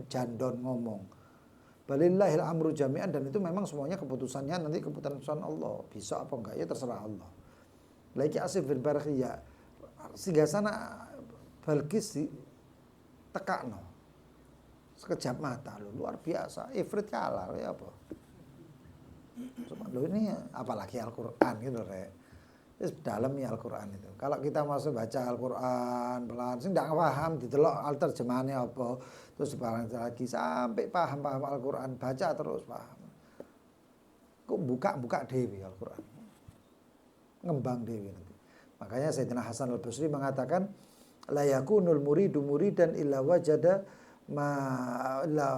jandon ngomong. Balillahil amru jami'an, dan itu memang semuanya keputusannya nanti keputusan Allah. Bisa apa enggak ya terserah Allah. Lagi Asif bin Barkhiyah sehingga sana Balkis tekakno sekejap mata lo luar biasa. Ifrit kalah ya apa? Lo ini apalagi Al-Quran gitu Rek. Dalam ya Al-Quran itu. Kalau kita masuk baca Al-Quran pelan, sih nggak paham didelok terjemahannya apa, terus barang lagi sampai paham Al-Quran, baca terus paham. Kok buka dewi Al-Quran, ngembang dewi nanti. Makanya Sayyidina Hasan Al-Basri mengatakan, la yakunul muridu muridan illa wajada ma illa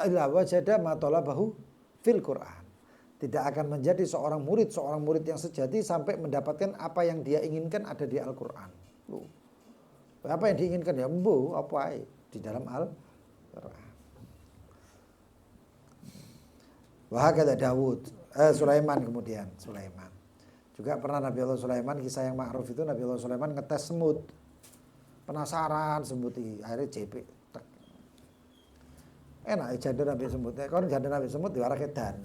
illa wajada ma talabahu fil Quran. Tidak akan menjadi seorang murid yang sejati sampai mendapatkan apa yang dia inginkan ada di Al-Quran. Apa yang diinginkan ya apa di dalam Al-Quran. Wahakata Dawud, Sulaiman kemudian Sulaiman. Juga pernah Nabi Allah Sulaiman, kisah yang ma'ruf itu Nabi Allah Sulaiman ngetes semut. Penasaran semut ini, akhirnya JP. Enak janda Nabi semut. Kalau janda Nabi semut diwara kedan.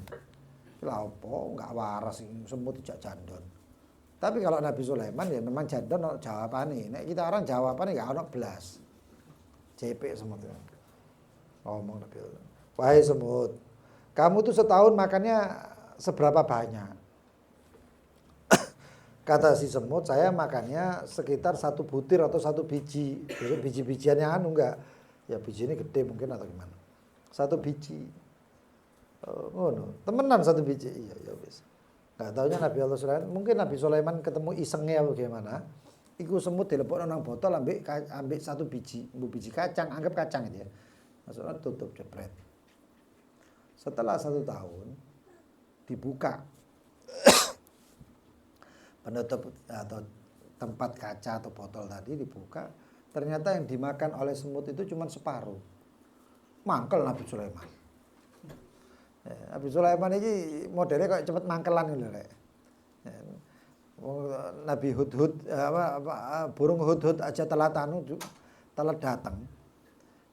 Lah apa enggak waras semut tidak jandon. Tapi kalau Nabi Sulaiman ya memang jandon ono jawabane. Nek kita orang jawabane enggak ono blas. JP semut. Ngomong Nabi Allah. Wahai semut, kamu tuh setahun makannya seberapa banyak? Kata si semut, saya makannya sekitar 1 butir atau 1 biji. Jadi biji-bijiannya enggak. Ya biji ini gede mungkin atau gimana. 1 biji. Oh no, temenan 1 biji. Iya, ya wis. Enggak taunya Nabi Allah Sulaiman, mungkin Nabi Sulaiman ketemu isengnya bagaimana. Iku semut dilepokno nang botol ambek 1 biji, biji kacang, anggap kacang gitu ya. Maksudnya tutup jepret. Setelah 1 tahun dibuka penutup atau tempat kaca atau botol tadi dibuka, ternyata yang dimakan oleh semut itu cuma separuh. Mangkel Nabi Sulaiman. Nabi Sulaiman ini modelnya kayak cepet mangkelan gitu Rek. Nabi Hudhud burung Hudhud aja telat datang.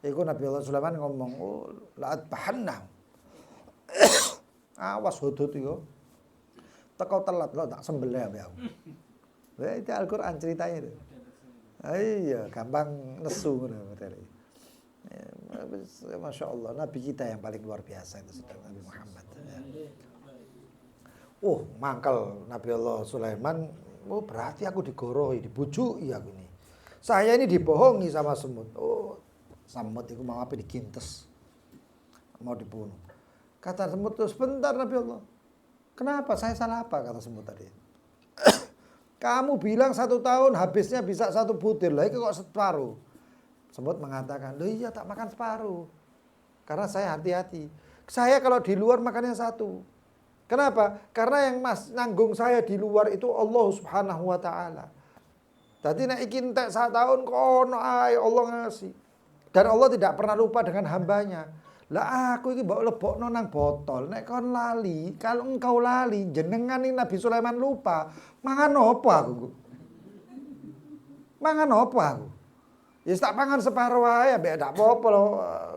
Iku Nabi Allah Sulaiman ngomong, "Oh, la'at bahanna." Awas Hudhud itu. Tekau telat lo tak sembelih ambek aku. Itu Al-Qur'an ceritanya itu. Iya, gampang nesu ngono modele. Masya Allah, Nabi kita yang paling luar biasa itu sedang Nabi Muhammad. Mangkel Nabi Allah Sulaiman. Berarti aku digorohi, dibujuki aku ini. Saya ini dibohongi sama semut. Semut itu mau apa dikintes. Mau dibunuh. Kata semut terus, sebentar Nabi Allah. Kenapa? Saya salah apa? Kata semut tadi. Kamu bilang 1 tahun habisnya bisa 1 butir. Lah itu kok separuh. Semut mengatakan, loh iya tak makan separuh. Karena saya hati-hati. Saya kalau di luar makannya 1. Kenapa? Karena yang nanggung saya di luar itu Allah Subhanahu wa ta'ala. Tadi nek iki entek 1 tahun kono ae Allah ngasih. Dan Allah tidak pernah lupa dengan hambanya. Lah aku iki mbok lebokno nang botol. Nek kon lali, kalau engkau lali jenengan ini Nabi Sulaiman lupa, mangan apa aku? Mangan apa aku? Ya tak pangan separuh wae ambek ndak apa-apa lho.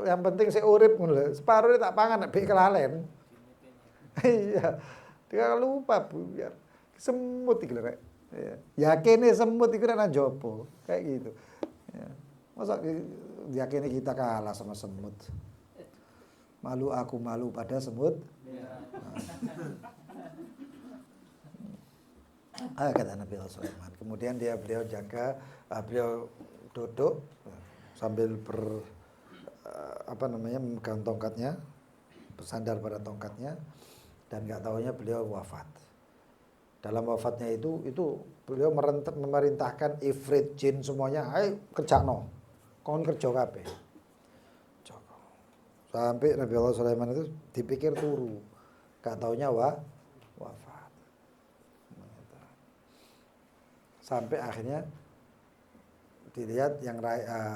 Yang penting sik urip ngono lho. Separuh tak pangan nek kelalen. Iya. Dia lupa Bu, biar semut iki lho rek. Iya. Yakine semut iku nang jopo, kayak gitu. Ya. Masa yakine kita kalah sama semut. Malu aku malu pada semut. Kata Nabi Sulaiman. Kemudian beliau jaga, beliau duduk sambil memegang tongkatnya, bersandar pada tongkatnya, dan nggak taunya beliau wafat. Dalam wafatnya itu beliau memerintahkan ifrit jin semuanya, ayo kerjakno, kon kerja kabeh. Sampai Nabi Allah Sulaiman itu dipikir turu, nggak taunya wafat. Sampai akhirnya dilihat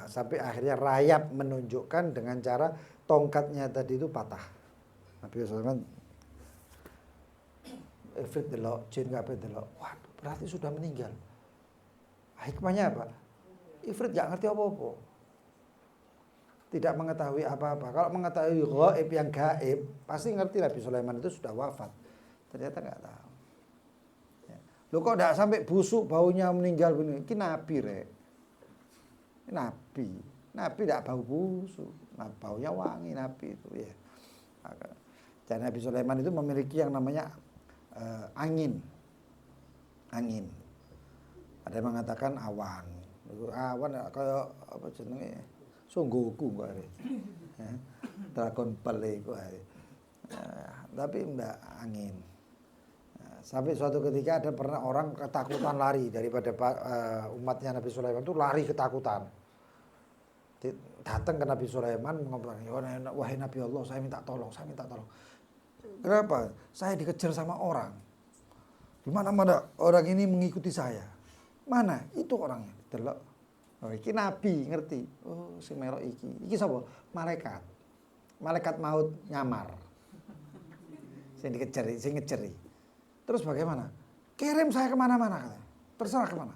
sampai akhirnya rayap menunjukkan dengan cara tongkatnya tadi itu patah. Nabi Sulaiman ifrit delok, jin kabeh delok. Waduh, berarti sudah meninggal. Hikmahnya apa? Ifrit gak ngerti apa-apa. tidak mengetahui apa-apa. Kalau mengetahui gaib yang gaib, pasti ngerti Nabi Sulaiman itu sudah wafat. Ternyata nggak tahu. Ya. Loh kok nggak sampai busuk baunya meninggal begini? Ini nabi rek. Ini nabi. Nabi tidak bau busuk. Nah, baunya wangi nabi itu ya. Dan Nabi Sulaiman itu memiliki yang namanya angin. Angin. Ada yang mengatakan awan. Awan kayak apa jenenge? Sungguhku kok hari. Ya. Dragon Ball iku hari. Tapi enggak angin. Sampai suatu ketika ada pernah orang ketakutan lari daripada umatnya Nabi Sulaiman itu lari ketakutan. Datang ke Nabi Sulaiman ngobrol, wahai Nabi Allah, saya minta tolong. Kenapa? Saya dikejar sama orang. Di mana-mana orang ini mengikuti saya. Mana? Itu orangnya. Delok. Oh, iki nabi ngerti. Oh, si melok iki. Iki sapa? Malaikat. Malaikat maut nyamar. Sing dikejar, sing ngejeri. Terus bagaimana? Kirim saya kemana-mana katanya. Terserah kemana.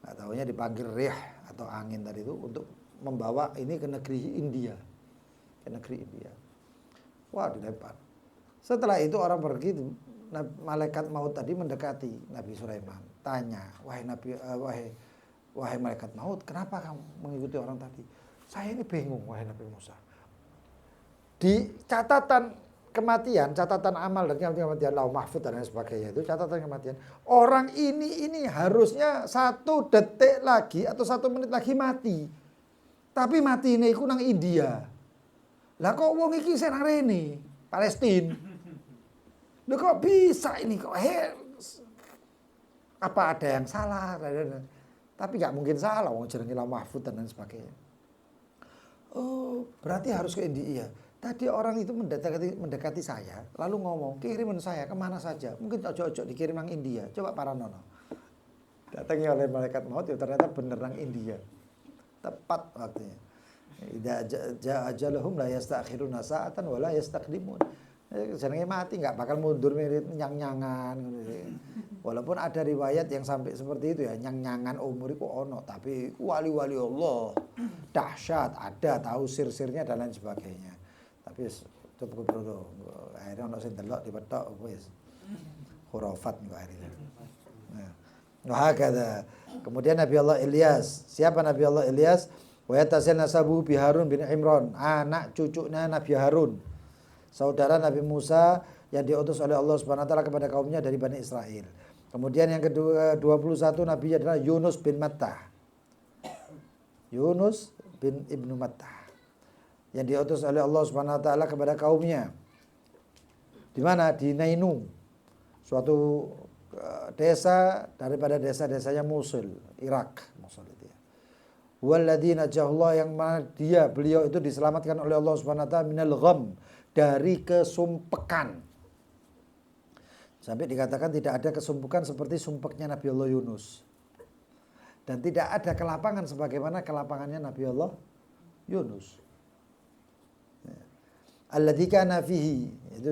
Nggak tahunya dipanggil rih atau angin tadi itu untuk membawa ini ke negeri India. Ke negeri India. Wah, dilempar. Setelah itu orang pergi, malaikat maut tadi mendekati Nabi Sulaiman. Tanya, wahai malaikat maut, kenapa kamu mengikuti orang tadi? Saya ini bingung, wahai Nabi Musa. Di catatan kematian, catatan amal dan kematian lauh mahfud dan lain sebagainya itu catatan kematian. Orang ini harusnya 1 detik lagi atau 1 menit lagi mati. Tapi mati ini iku nang India. Lah kok wong iki sing nang rene, Palestina. Loh kok bisa ini kok? Apa ada yang salah? Tapi nggak mungkin salah, wong jenenge lauh mahfud dan lain sebagainya. Oh, berarti harus ke India. Tadi orang itu mendekati saya, lalu ngomong, kirimin saya kemana saja. Mungkin ojo-ojo dikirim nang India. Coba paranono. Datangi oleh malaikat maut, ya ternyata bener nang India. Tepat waktunya. Idza jaa ajaluhum la yastakhiruna sa'atan wa la yastaqdimun. Jenenge mati nggak bakal mundur mirip nyang-nyangan. Walaupun ada riwayat yang sampai seperti itu ya, nyang-nyangan umur itu ono, tapi wali-wali Allah dahsyat, ada tahu sir-sirnya dan lain sebagainya. Tapi cukup dulu, akhirnya ono sing delok dipethok wis. Khurafat niku akhirnya. Nah, hakada. Kemudian Nabi Allah Ilyas. Siapa Nabi Allah Ilyas? Wa yatasil nasabu bi Harun bin Imran, anak cucunya Nabi Harun. Saudara Nabi Musa yang diutus oleh Allah Subhanahu wa taala kepada kaumnya dari Bani Israel. Kemudian yang kedua 21 nabi adalah Yunus bin Mattah. Yunus bin Ibnu Mattah. Yang diutus oleh Allah Subhanahu wa taala kepada kaumnya. Di mana? Di Nainu. Suatu desa daripada desa-desanya Mosul, Irak, Mosul itu ya. Walladzina jahullah, yang mana beliau itu diselamatkan oleh Allah Subhanahu wa taala minal gham, dari kesumpekan. Sampai dikatakan tidak ada kesumpekan seperti sumpeknya Nabi Allah Yunus. Dan tidak ada kelapangan sebagaimana kelapangannya Nabi Allah Yunus. Alladzi kana fihi, itu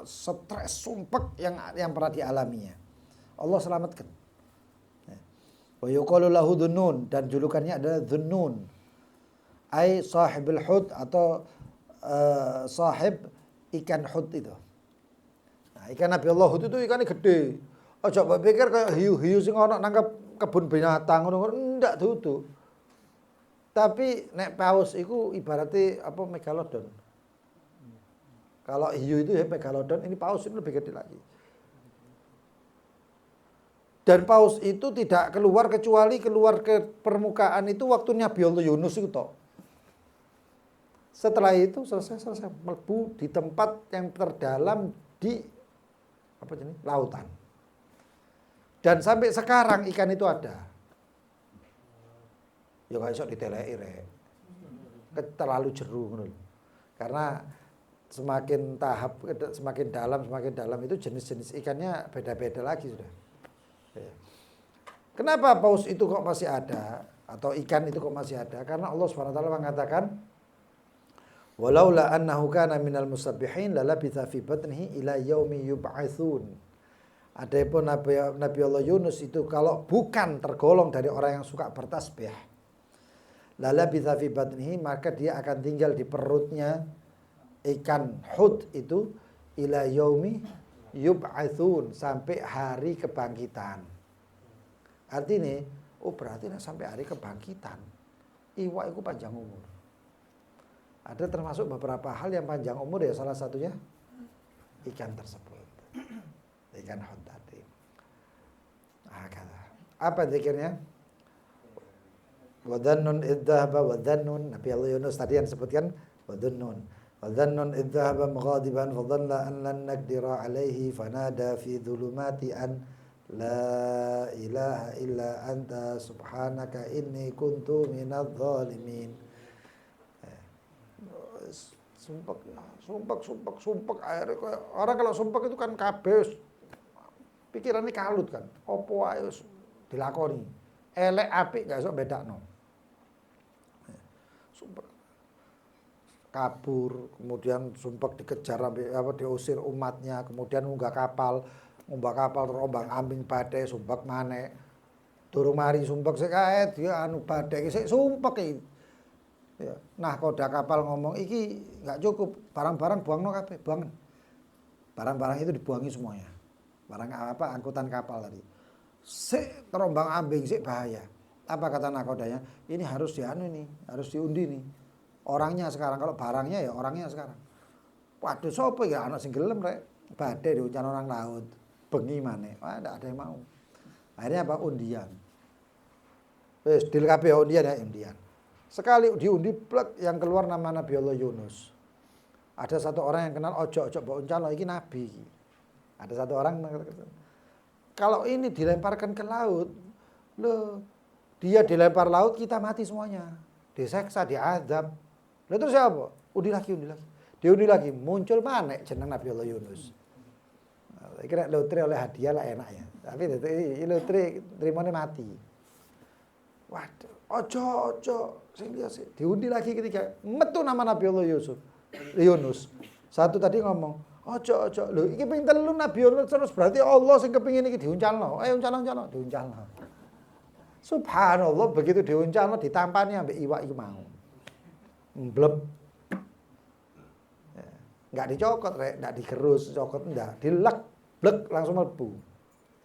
stres sumpek yang pernah dialaminya. Allah selamatkan. Wa yuqalu lahu Dhunnun, dan julukannya adalah Dhunnun. Ai sahibul hud, atau sahib ikan hud itu. Nah, ikan Nabi Allah Hud itu ikannya gede. Ojo mbok pikir kayak hiu-hiu sing ana nang kebun binatang ngono, ndak dudu. Tapi nek paus iku ibaratnya apa, megalodon. Kalau hiu itu ya megalodon, ini paus itu lebih gede lagi. Dan paus itu tidak keluar kecuali keluar ke permukaan itu waktu Nabi Allah Yunus itu toh. Setelah itu selesai melebu di tempat yang terdalam di apa jenis lautan. Dan sampai sekarang ikan itu ada. Ya gak iso diteleki rek. Terlalu jeru ngono. Karena semakin dalam itu jenis-jenis ikannya beda-beda lagi sudah. Kenapa paus itu kok masih ada atau ikan itu kok masih ada? Karena Allah Subhanahu wa taala mengatakan walaula annahu kana minal musabbihin lalabitha fi batnihi ila yaumi yub'atsun. Adapun Nabi Allah Yunus itu kalau bukan tergolong dari orang yang suka bertasbih, lalabitha fi batnihi, maka dia akan tinggal di perutnya ikan hut itu ila yaumi yub'atsun, sampai hari kebangkitan. Artinya, berarti sampai hari kebangkitan. Iwak itu panjang umur. Ada termasuk beberapa hal yang panjang umur ya, salah satunya ikan tersebut. Ikan hut tadi. Apa zikirnya? Wadhannun idzahaba wadhannun, Nabi Allah Yunus tadi yang disebutkan wadhannun. Wadhannun idzahaba mughadiban fadhanna an lan naqdira alaihi fanada fi dhulumati an la ilaha illa anta subhanaka inni kuntu minadh dhalimin. Sumpek akhirnya orang kalau sumpek itu kan kabeh pikirannya kalut kan. Opo ae dilakoni. Elek apik gak iso bedakno. Sumpek kabur, kemudian sumpek dikejar diusir umatnya, kemudian munggah kapal terombang-ambing badai, sumpek maneh. Durung mari sumpek sik kae dia badai sik sumpek iki. Ya, nah koda kapal ngomong iki nggak cukup, barang-barang buangno kabeh, buang. Barang-barang itu dibuangi semuanya. Barang angkutan kapal tadi. Sik terombang-ambing, sik bahaya. Apa kata nakodanya? Ini harus harus diundi nih. Orangnya sekarang, kalau barangnya ya orangnya sekarang. Waduh, sapa ya anak sing gelem rek? Badai diuncang orang laut. Bengi maneh. Wah, ndak ada yang mau. Akhirnya apa? Undian. Wis deal kabeh undian ya, undian. Sekali diundi plek yang keluar nama Nabi Allah Yunus. Ada satu orang yang kenal ojo mbok uncalo iki nabi. Ada satu orang kalau ini dilemparkan ke laut, loh, dia dilempar laut, kita mati semuanya. Diseksa, diazab. Lalu terus siapa? Undi lagi. Diundi lagi, muncul mana jeneng Nabi Allah Yunus. Kira lotre oleh hadiah lah enak ya. Tapi lotre terimane mati. Waduh, ojo sing biasa. Diundi lagi ketika metu nama Nabi Allah Yunus. Satu tadi ngomong, ojo. Lho iki ping telu Nabi Yunus terus berarti Allah sing kepingin iki diuncalno. Ayo uncalno, diuncalno. Subhanallah, begitu diuncalno ditampani ambek iwak iku mau. Mbleb. Enggak dicokot rek, enggak digerus, cokot enggak, dilek, blek langsung mlebu.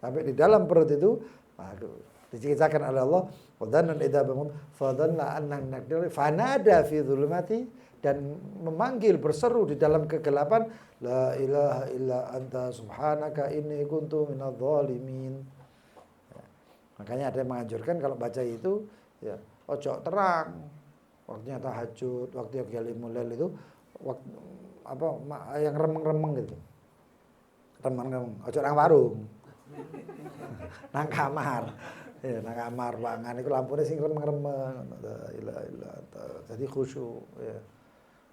Sampai di dalam perut itu, waduh, diceritakan oleh Allah, wadhannun idza bamum fadhanna annan naqdir fanada fi dhulumati, dan memanggil berseru di dalam kegelapan, la ilaha illa anta subhanaka inni kuntu minadh dhalimin. Makanya ada yang menganjurkan kalau baca itu ya ojo terang. Waktunya tahajud, waktu yang qiyamul lail itu waktu yang remeng-remeng gitu. Remeng-remeng, ojo nang warung. Nang kamar. Ya, nang kamar ruangan iku lampune sing remeng-remeng. La ilaha illa anta. Jadi khusyuk ya.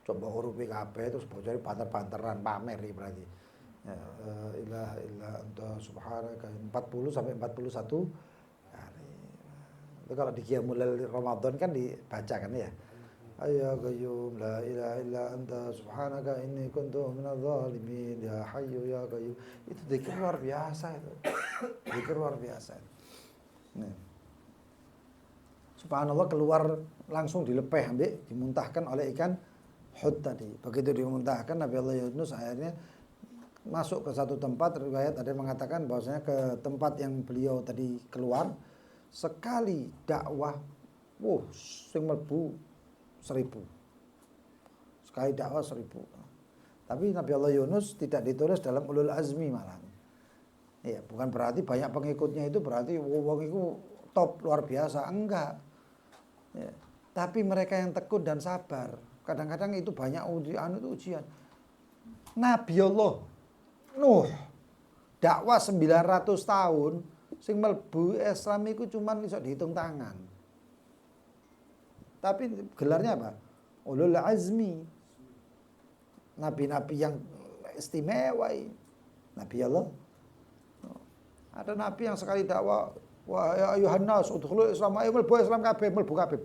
Coba hurufi kabeh terus bocah panter-panteran pamer iki berarti. Ya, ilaha illa anta subhanaka 40 sampai 41 kali. Itu kalau di qiyamul lail Ramadan kan dibaca kan ya. Ya qayyum la ilaha illa anta subhanaka inni kuntu minadh dhalimin ya hayyu ya qayyum. Itu zikir luar biasa itu. Zikir luar biasa. Nih. Subhanallah keluar langsung dilepeh ambek dimuntahkan oleh ikan hut tadi. Begitu dimuntahkan Nabi Allah Yunus akhirnya masuk ke satu tempat, riwayat ada yang mengatakan bahwasanya ke tempat yang beliau tadi keluar, sekali dakwah sing mlebu 1000. Sekali dakwah 1000. Tapi Nabi Allah Yunus tidak ditulis dalam ulul azmi malah. Ya, bukan berarti banyak pengikutnya itu berarti wong itu top luar biasa, enggak. Ya. Tapi mereka yang tekun dan sabar. Kadang-kadang itu banyak ujian. Nabi Allah Nuh dakwah 900 tahun, sing mlebu Islam iku cuman iso dihitung tangan. Tapi gelarnya apa? Ulul azmi. Nabi-nabi yang istimewa. Nabi Allah. Ada nabi yang sekali dakwah, wa ya ayuhan nas udkhulul Islam, ayo mlebu Islam kabeh, mlebu kabeh.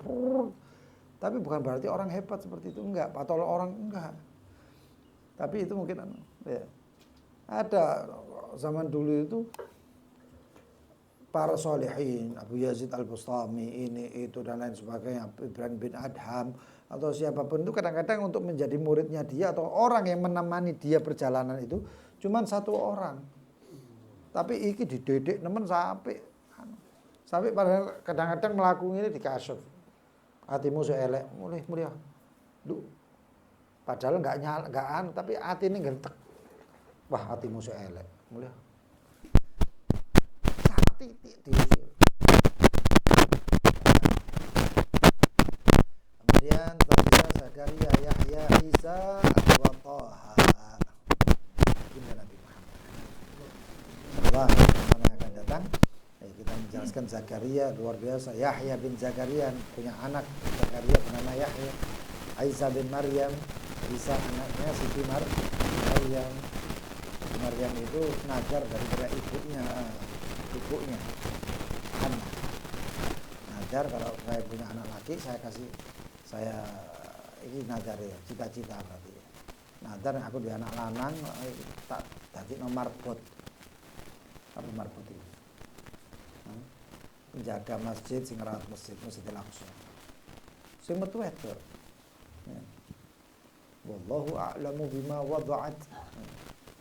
Tapi bukan berarti orang hebat seperti itu, enggak. Patol orang enggak. Tapi itu mungkin ya. Ada zaman dulu itu para solihin, Abu Yazid Al-Bustami, ini itu dan lain sebagainya, Ibrahim bin Adham atau siapapun itu kadang-kadang untuk menjadi muridnya dia atau orang yang menemani dia perjalanan itu cuman satu orang. Tapi iki dididik nemen sampai pada kadang-kadang melakukan ini dikasih. Hatimu elek, mulia. Duh. Padahal enggak anu tapi hati ini gentek. Wah, hatimu elek, mulia. Titik diusir. Kemudian Fadila Zakaria Yahya Isa wa Taha. Ini Nabi Muhammad. Setelah yang akan datang, kita menjelaskan Zakaria luar biasa. Yahya bin Zakaria punya anak Zakaria bernama Yahya. Isa bin Maryam, Isa anaknya Siti Maryam. Maryam itu najar daripada ibunya anak. Najar kalau saya punya anak laki saya ini najar ya, cita-cita berarti. Najar aku di anak lanang tak dadi nomor marbot. Apa marbot itu? Penjaga masjid sing rawat Masjidil Aqsa. Sing metu wedok. Wallahu a'lamu bima wada'at.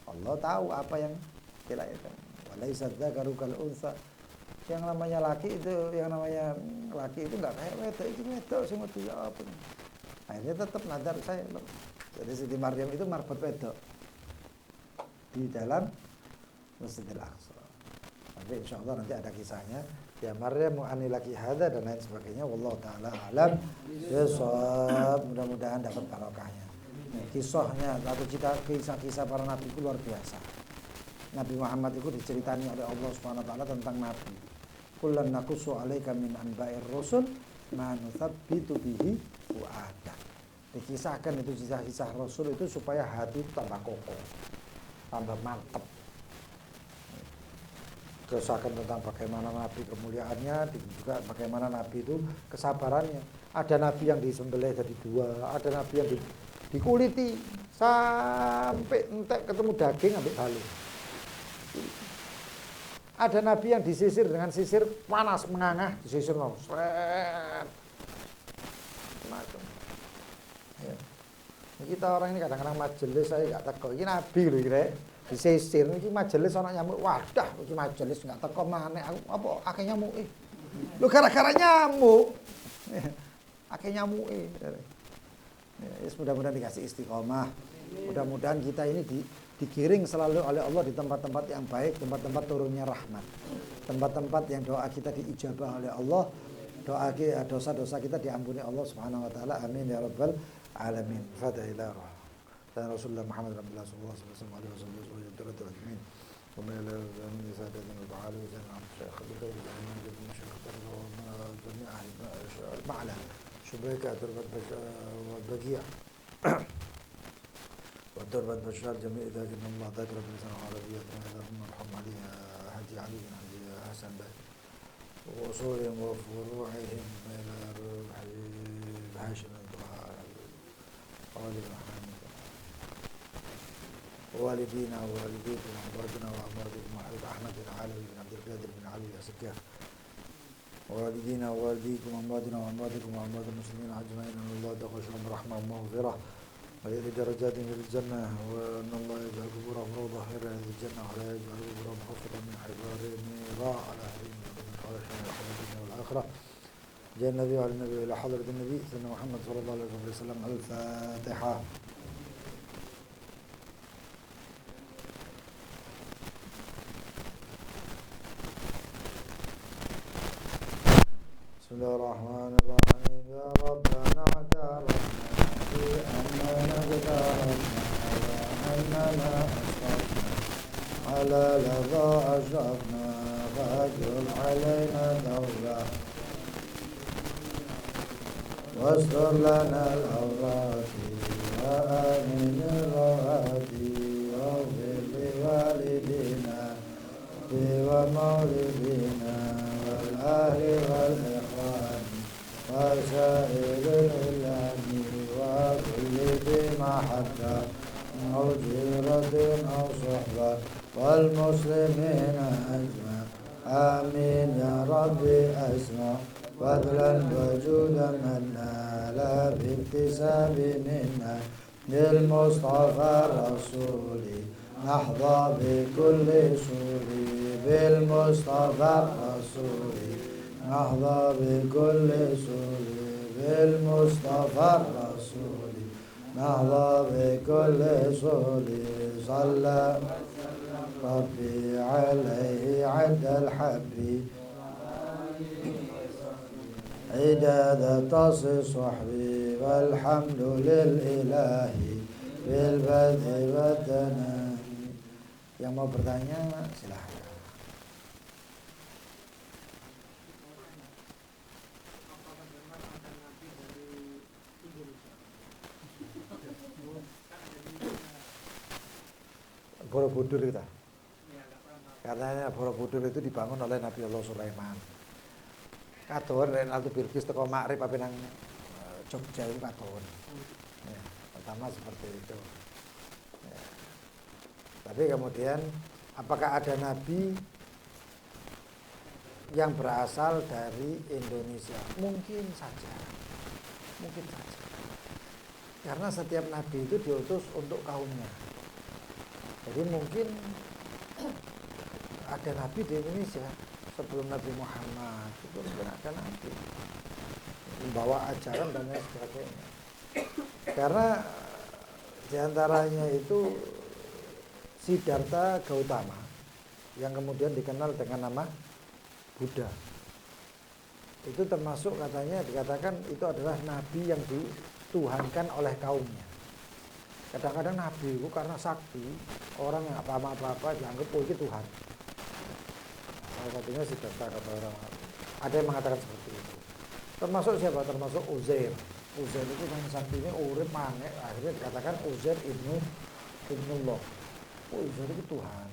Allah tahu apa yang dilahirkan. Walaisa dzakaru kal unsa. Yang namanya laki itu enggak kayak wedok, itu wedok sing metu ya apa. Akhirnya tetap nadar saya. Jadi Siti Maryam itu marbot wedok di dalam Masjidil Aqsa. Tapi insyaallah nanti ada kisahnya. Ya Maryam mu'anilaki hada dan lain sebagainya. Wallahu taala alam. Besok mudah-mudahan dapat barokahnya. Kisahnya atau kisah-kisah para nabi itu luar biasa. Nabi Muhammad itu diceritani oleh Allah Subhanahu wa taala tentang nabi. Kullan naqussu 'alaika min anba'ir rusul ma nuthabbitu bihi fu'adak. Dikisahkan itu kisah-kisah rasul itu supaya hati itu tambah kokoh, tambah mantap. Kisahkan tentang bagaimana nabi kemuliaannya, juga bagaimana nabi itu kesabarannya. Ada nabi yang disembelih jadi dua, ada nabi yang dikuliti sampai entek ketemu daging ambil balung. Ada nabi yang disisir dengan sisir panas mengangah, disisir loh, seret. Macam. Ya. Kita orang ini kadang-kadang majelis saya enggak teko. Iki nabi lho kira disisir iki majelis ana nyamuk. Wadah, iki majelis enggak teko maneh aku apa akeh nyamuke. Lho gara-gara nyamuk. Akeh nyamuke. Ya, mudah-mudahan dikasih istiqomah. Mudah-mudahan kita ini digiring selalu oleh Allah di tempat-tempat yang baik, tempat-tempat turunnya rahmat, tempat-tempat yang doa kita diijabah oleh Allah, dosa-dosa kita diampuni Allah Subhanahu wa taala. Amin ya rabbal alamin. Fatiha dan Rasulullah Muhammad sallallahu alaihi wasallam ajmain. Wa min al-amin sadatina ta'ala wa sallam syekh Abdul Rahman bin Syekh jami'ah al-ma'la شبيكة تربة والبقيع وتربة بشار جميع ذاك إن الله ذاكر بلسان عربية اللهم ارحم عليها حجي علي بن حجي حسن بك وأصولهم وفروعهم إلى روح حبيب هاشم ووالدينا ووالديكم وأمواتنا وأمواتكم وحبيب أحمد بن علي بن عبد القادر بن علي السكاف ووالدينا ووالديكم وأمواتنا وأمواتكم وأموات المسلمين أجمعين أن الله تغشهم رحمة ومغفرة ويأتي درجات في الجنة وأن الله يجعل قبورهم روضة خير في الجنة ولا يجعل قبورهم حفرة من حفار النيراء على أهلهم ومن صالح من الدنيا والآخرة. جاء النبي وعلى النبي إلى حضرة النبي سيدنا محمد صلى الله عليه وسلم. الفاتحة. بسم الله الرحمن الرحيم. يا ربنا اعترفنا بأننا اغترفنا وأننا أسرفنا على لظى أشرفنا فأجر علينا توبة واستر لنا العورات وآمن الروات واغفر لوالدينا ومولدينا والأهل والإخوان وسائر الإعلام وكل ذي محبة أو جيرة أو صحبة والمسلمين أجمعين آمين يا ربي أسمع فضلا وجودا من نال باكتساب منا بالمصطفى الرسول نحظى بكل سور بالمصطفى الرسول نحظى بكل سور بالمصطفى الرسول نحظى بكل سور صلى ربي عليه عد الحب عداد تصي صحبي والحمد للإله بالبدء والتنام. Yang mau bertanya silahkan. Borobudur kita. Katanya Borobudur itu dibangun oleh Nabi Allah Sulaiman. Katon Ratu Bilqis teko Makrib apa nang Jogja itu katon. Ya, pertama seperti itu. Ya. Tapi kemudian apakah ada nabi yang berasal dari Indonesia? Mungkin saja. Mungkin saja. Karena setiap nabi itu diutus untuk kaumnya. Jadi mungkin ada nabi di Indonesia sebelum Nabi Muhammad, itu mungkin ada nabi membawa ajaran dan lain sebagainya. Karena diantaranya itu Siddhartha Gautama yang kemudian dikenal dengan nama Buddha. Itu termasuk katanya dikatakan itu adalah nabi yang dituhankan oleh kaumnya. Kadang-kadang nabi itu karena sakti, orang yang apa-apa dianggap oh itu Tuhan. Salah satunya Siddhartha Gautama. Ada yang mengatakan seperti itu. Termasuk siapa? Termasuk Uzair. Uzair itu yang saktinya urip maneh, akhirnya dikatakan Uzair ibnullah. Oh, Uzair itu Tuhan.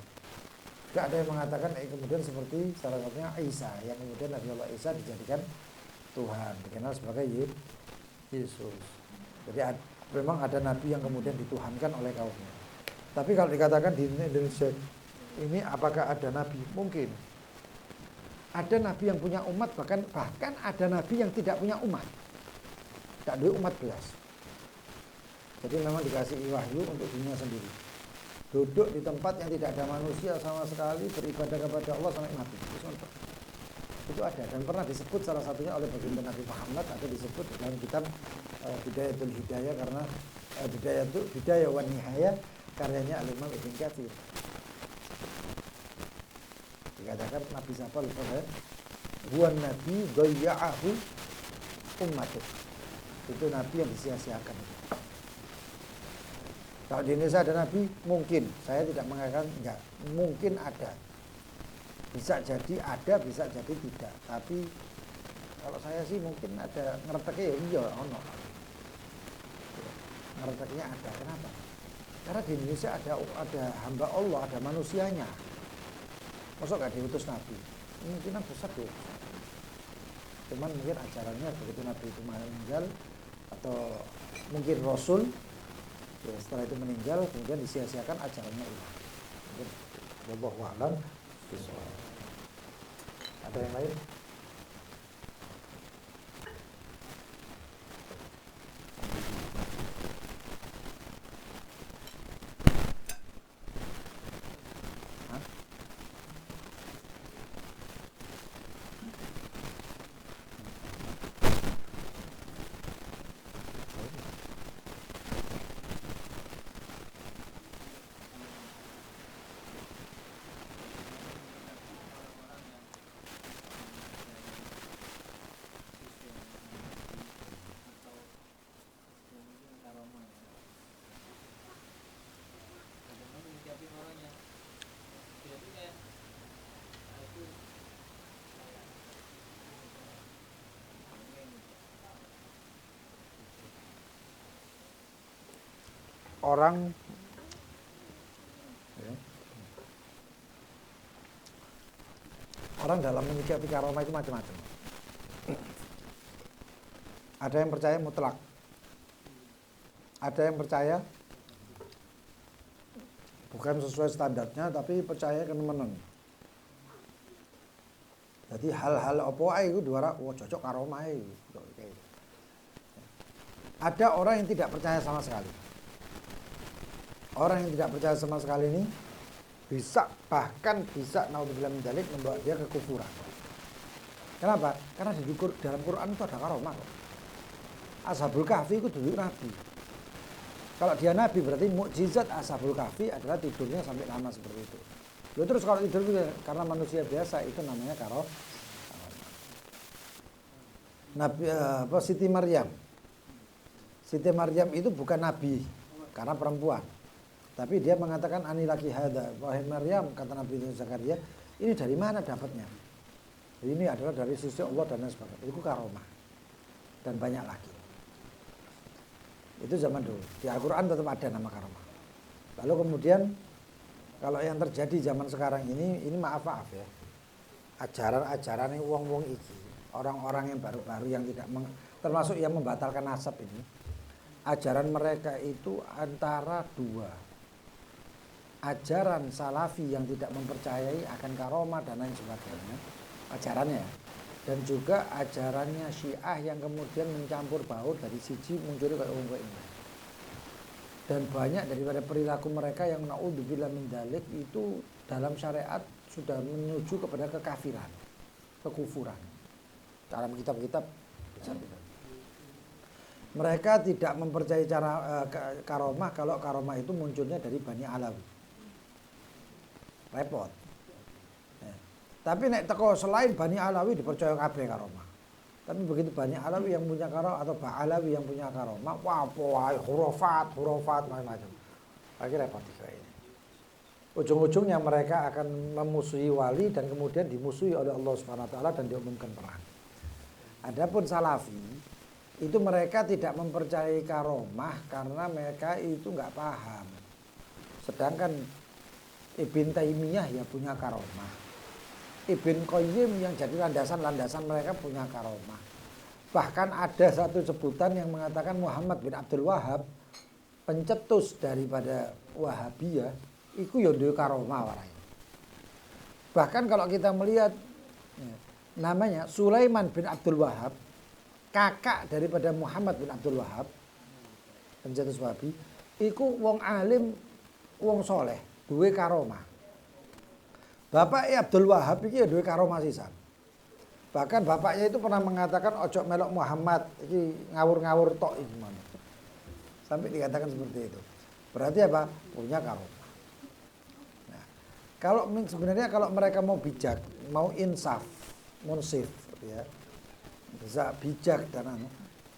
Juga ada yang mengatakan kemudian seperti salah satunya Isa, yang kemudian Nabi Allah Isa dijadikan Tuhan, dikenal sebagai Yesus. Jadi memang ada nabi yang kemudian dituhankan oleh kaumnya. Tapi kalau dikatakan di Indonesia ini apakah ada nabi? Mungkin. Ada nabi yang punya umat, bahkan ada nabi yang tidak punya umat. Tak ada umat belas. Jadi memang dikasih wahyu untuk dunia sendiri. Duduk di tempat yang tidak ada manusia sama sekali, beribadah kepada Allah sampai mati. Itu ada dan pernah disebut salah satunya oleh baginda Nabi Muhammad, ada disebut dalam kitab Bidayatul Hidayah, karena Bidayah wan Nihayah karyanya Al-Imam Ibn Katsir. Dikatakan Nabi siapa lupa saya, huwan nabi dhayya'ahu ummatuh. Itu nabi yang disia-siakan. Kalau di Indonesia ada nabi, mungkin. Saya tidak mengatakan enggak, mungkin ada. Bisa jadi ada, bisa jadi tidak. Tapi kalau saya sih mungkin ada ngerteknya ya iya ono. Ngerteknya ada. Kenapa? Karena di Indonesia ada hamba Allah, ada manusianya. Masa gak diutus nabi? Mungkin besar diutus. Cuman mungkin ajarannya begitu nabi itu meninggal atau mungkin rasul, ya setelah itu meninggal kemudian disia-siakan ajarannya itu. Mungkin wallahu a'lam bishawab. Ada yang lain? Orang dalam menyikapi karomah itu macam-macam. Ada yang percaya mutlak, ada yang percaya bukan sesuai standarnya tapi percaya kenemenan. Jadi hal-hal apa ae iku diwara cocok karo omahe. Ada orang yang tidak percaya sama sekali. Orang yang tidak percaya sama sekali ini bahkan bisa naudzubillah min dzalik membawa dia ke kufuran. Kenapa? Karena di dalam Quran itu ada karomah kok. Ashabul Kahfi itu dulu nabi. Kalau dia nabi berarti mukjizat Ashabul Kahfi adalah tidurnya sampai lama seperti itu. Lalu terus kalau tidur karena manusia biasa itu namanya karomah. Nabi Siti Maryam. Siti Maryam itu bukan nabi karena perempuan. Tapi dia mengatakan anilaki hada. Wahai Maryam, kata Nabi Zakaria, ini dari mana dapatnya? Ini adalah dari sisi Allah dan lain sebagainya. Itu karomah. Dan banyak lagi. Itu zaman dulu. Di Al-Quran tetap ada nama karomah. Lalu kemudian kalau yang terjadi zaman sekarang ini maaf ya. Ajaran-ajaran yang wong-wong iki, orang-orang yang baru-baru yang tidak termasuk yang membatalkan nasab ini. Ajaran mereka itu antara dua. Ajaran salafi yang tidak mempercayai akan karomah dan lain sebagainya. Ajarannya. Dan juga ajarannya Syiah yang kemudian mencampur baur dari siji muncul kayak ini. Dan banyak daripada perilaku mereka yang naudzubillah min dzalik itu dalam syariat sudah menuju kepada kekafiran, kekufuran. Dalam kitab-kitab mereka tidak mempercayai cara karomah kalau karomah itu munculnya dari Bani Alawi. Repot. Tapi nek teko selain Bani Alawi dipercaya kabeh karomah. Tapi begitu Bani Alawi yang punya karomah atau Ba'alawi yang punya karomah, wah hurufat macam-macam. Akhirnya repot kayak ini. Ujung-ujungnya mereka akan memusuhi wali dan kemudian dimusuhi oleh Allah Subhanahu wa taala dan diumumkan perang. Adapun Salafi itu mereka tidak mempercayai karomah karena mereka itu enggak paham. Sedangkan Ibn Taimiyah ya punya karomah. Ibn Qayyim yang jadi landasan-landasan mereka punya karomah. Bahkan ada satu sebutan yang mengatakan Muhammad bin Abdul Wahab pencetus daripada Wahabiyah iku yo duwe karomah warai. Bahkan kalau kita melihat namanya Sulaiman bin Abdul Wahab, kakak daripada Muhammad bin Abdul Wahab pencetus Wahabi, iku wong alim, wong soleh, duwe karomah. Bapaknya Abdul Wahab iki ya duwe karomah sisan. Bahkan bapaknya itu pernah mengatakan ojo melok Muhammad iki ngawur-ngawur tok iki mana. Sampai dikatakan seperti itu. Berarti apa? Punya karomah. Nah, sebenarnya kalau mereka mau bijak, mau insaf, munsif ya. Bisa bijak dan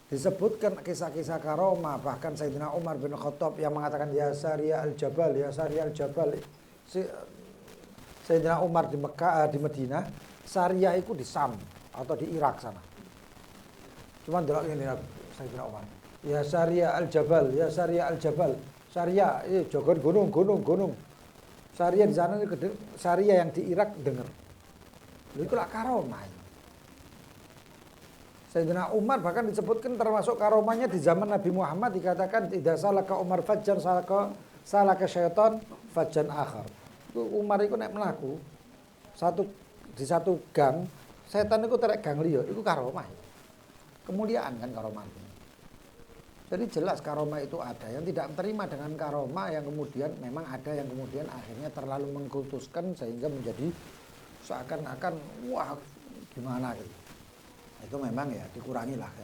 disebutkan kisah-kisah karomah, bahkan Sayyidina Umar bin Khattab yang mengatakan ya Sariya al-Jabal, ya Sariya al-Jabal. Sayyidina Umar di Mekah, di Madinah, Syariah itu di Sam atau di Irak sana. Cuma delok ngene Sayyidina Umar. Ya Syariah al-Jabal, ya Syariah al-Jabal. Syariah jogon gunung. Syariah di sana Syariah yang di Irak dengar. Lha iku lak karomah. Sayyidina Umar bahkan disebutkan termasuk karomahnya di zaman Nabi Muhammad dikatakan tidak salah ke Umar fajjan salah ke syaitan fajjan akhar. Umar itu nek melaku di satu gang, setan itu terek gang liya, itu karomah. Kemuliaan kan karomah. Jadi jelas karomah itu ada. Yang tidak terima dengan karomah yang kemudian memang ada yang kemudian akhirnya terlalu mengkultuskan sehingga menjadi seakan-akan wah gimana gitu. Itu memang ya dikurangi lah.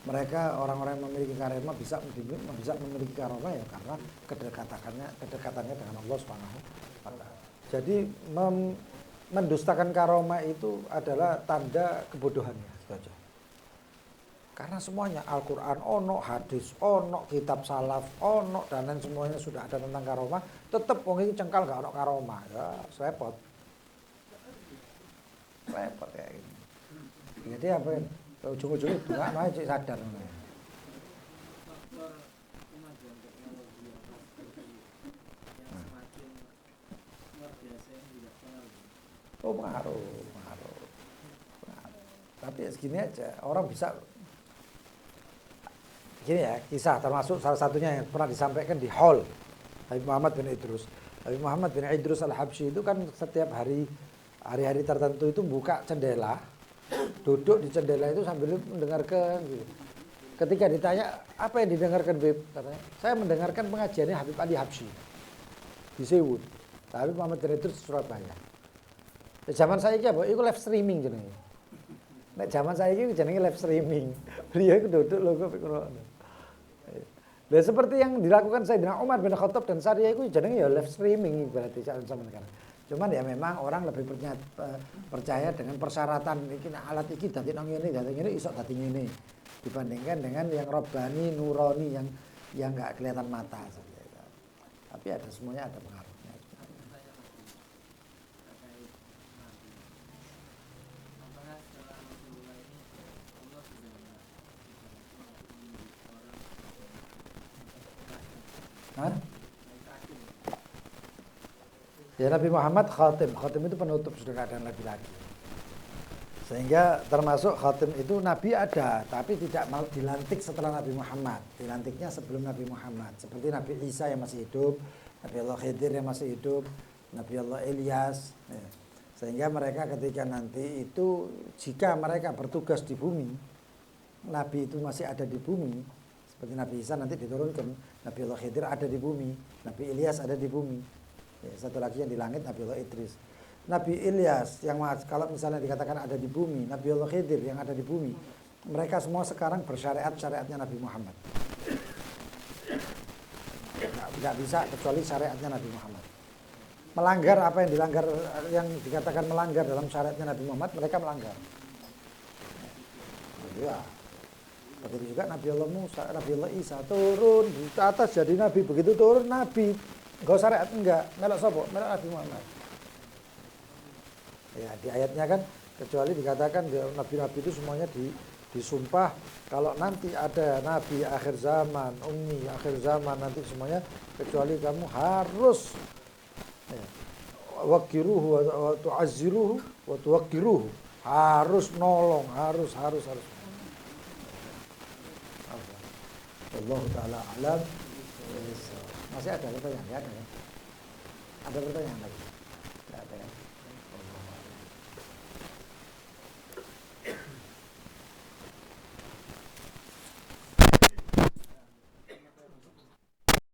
Mereka orang-orang yang memiliki karomah bisa memiliki karomah ya karena kedekatannya dengan Allah Subhanahu wa taala. Jadi mendustakan karomah itu adalah tanda kebodohannya saja. Karena semuanya Al-Qur'an ono, hadis ono, kitab salaf ono dan lain semuanya sudah ada tentang karomah, tetap wong iki cengkal gak ono karomah. Ya, repot. Repot kayak gini. Jadi apa ya? Ujung-ujungnya enggak mau cek sadar. Oh pengaruh. Tapi segini aja orang bisa gini ya kisah termasuk salah satunya yang pernah disampaikan di Hall Habib Muhammad bin Idrus. Habib Muhammad bin Idrus Al-Habsyi itu kan setiap hari hari-hari tertentu itu buka jendela, duduk di jendela itu sambil mendengarkan gitu. Ketika ditanya apa yang didengarkan Beb, katanya saya mendengarkan pengajiannya Habib Ali Habsyi di Sewu, Habib Muhammad Redrus Surabaya. Zaman saya apa? Itu live streaming jenenge. Nek zaman saya itu jenenge live streaming. Beliau itu duduk lho kok ngono. Nah, seperti yang dilakukan Sayyidina Umar bin Khattab dan Syariah itu jenenge ya live streaming berarti zaman sekarang. Cuman ya memang orang lebih percaya dengan persyaratan iki alat iki dadi nang ngene iso dadi ngene dibandingkan dengan yang robbani, nurani yang enggak kelihatan mata saja. Tapi ada semuanya ada pengaruhnya. Hah? Ya Nabi Muhammad khatim itu penutup, sudah tidak ada Nabi lagi. Sehingga termasuk khatim itu Nabi ada, tapi tidak mau dilantik setelah Nabi Muhammad. Dilantiknya sebelum Nabi Muhammad. Seperti Nabi Isa yang masih hidup, Nabi Allah Khidir yang masih hidup, Nabi Allah Ilyas. Ya. Sehingga mereka ketika nanti itu, jika mereka bertugas di bumi, Nabi itu masih ada di bumi, seperti Nabi Isa nanti diturunkan, Nabi Allah Khidir ada di bumi, Nabi Ilyas ada di bumi. Ya, satu lagi yang di langit Nabi Allah Idris. Nabi Ilyas yang kalau misalnya dikatakan ada di bumi, Nabi Allah Khidir yang ada di bumi, mereka semua sekarang bersyariat-syariatnya Nabi Muhammad. Tidak bisa kecuali syariatnya Nabi Muhammad. Melanggar apa yang dilanggar, yang dikatakan melanggar dalam syariatnya Nabi Muhammad, mereka melanggar. Ya. Begitu juga Nabi Allah Musa, Nabi Allah Isa turun di atas jadi Nabi, begitu turun Nabi. Enggak syariat enggak, melok sapa? Melok Nabi Muhammad. Ya, di ayatnya kan kecuali dikatakan nabi-nabi itu semuanya disumpah kalau nanti ada nabi akhir zaman, ummi akhir zaman nanti semuanya kecuali kamu harus ya, waqiruhu wa tu'azziruhu wa tuwaqqiruhu, harus nolong, harus. Allah taala alam. Masih ada pertanyaan? Ya, ada. Ada pertanyaan lagi? Tidak ada ya.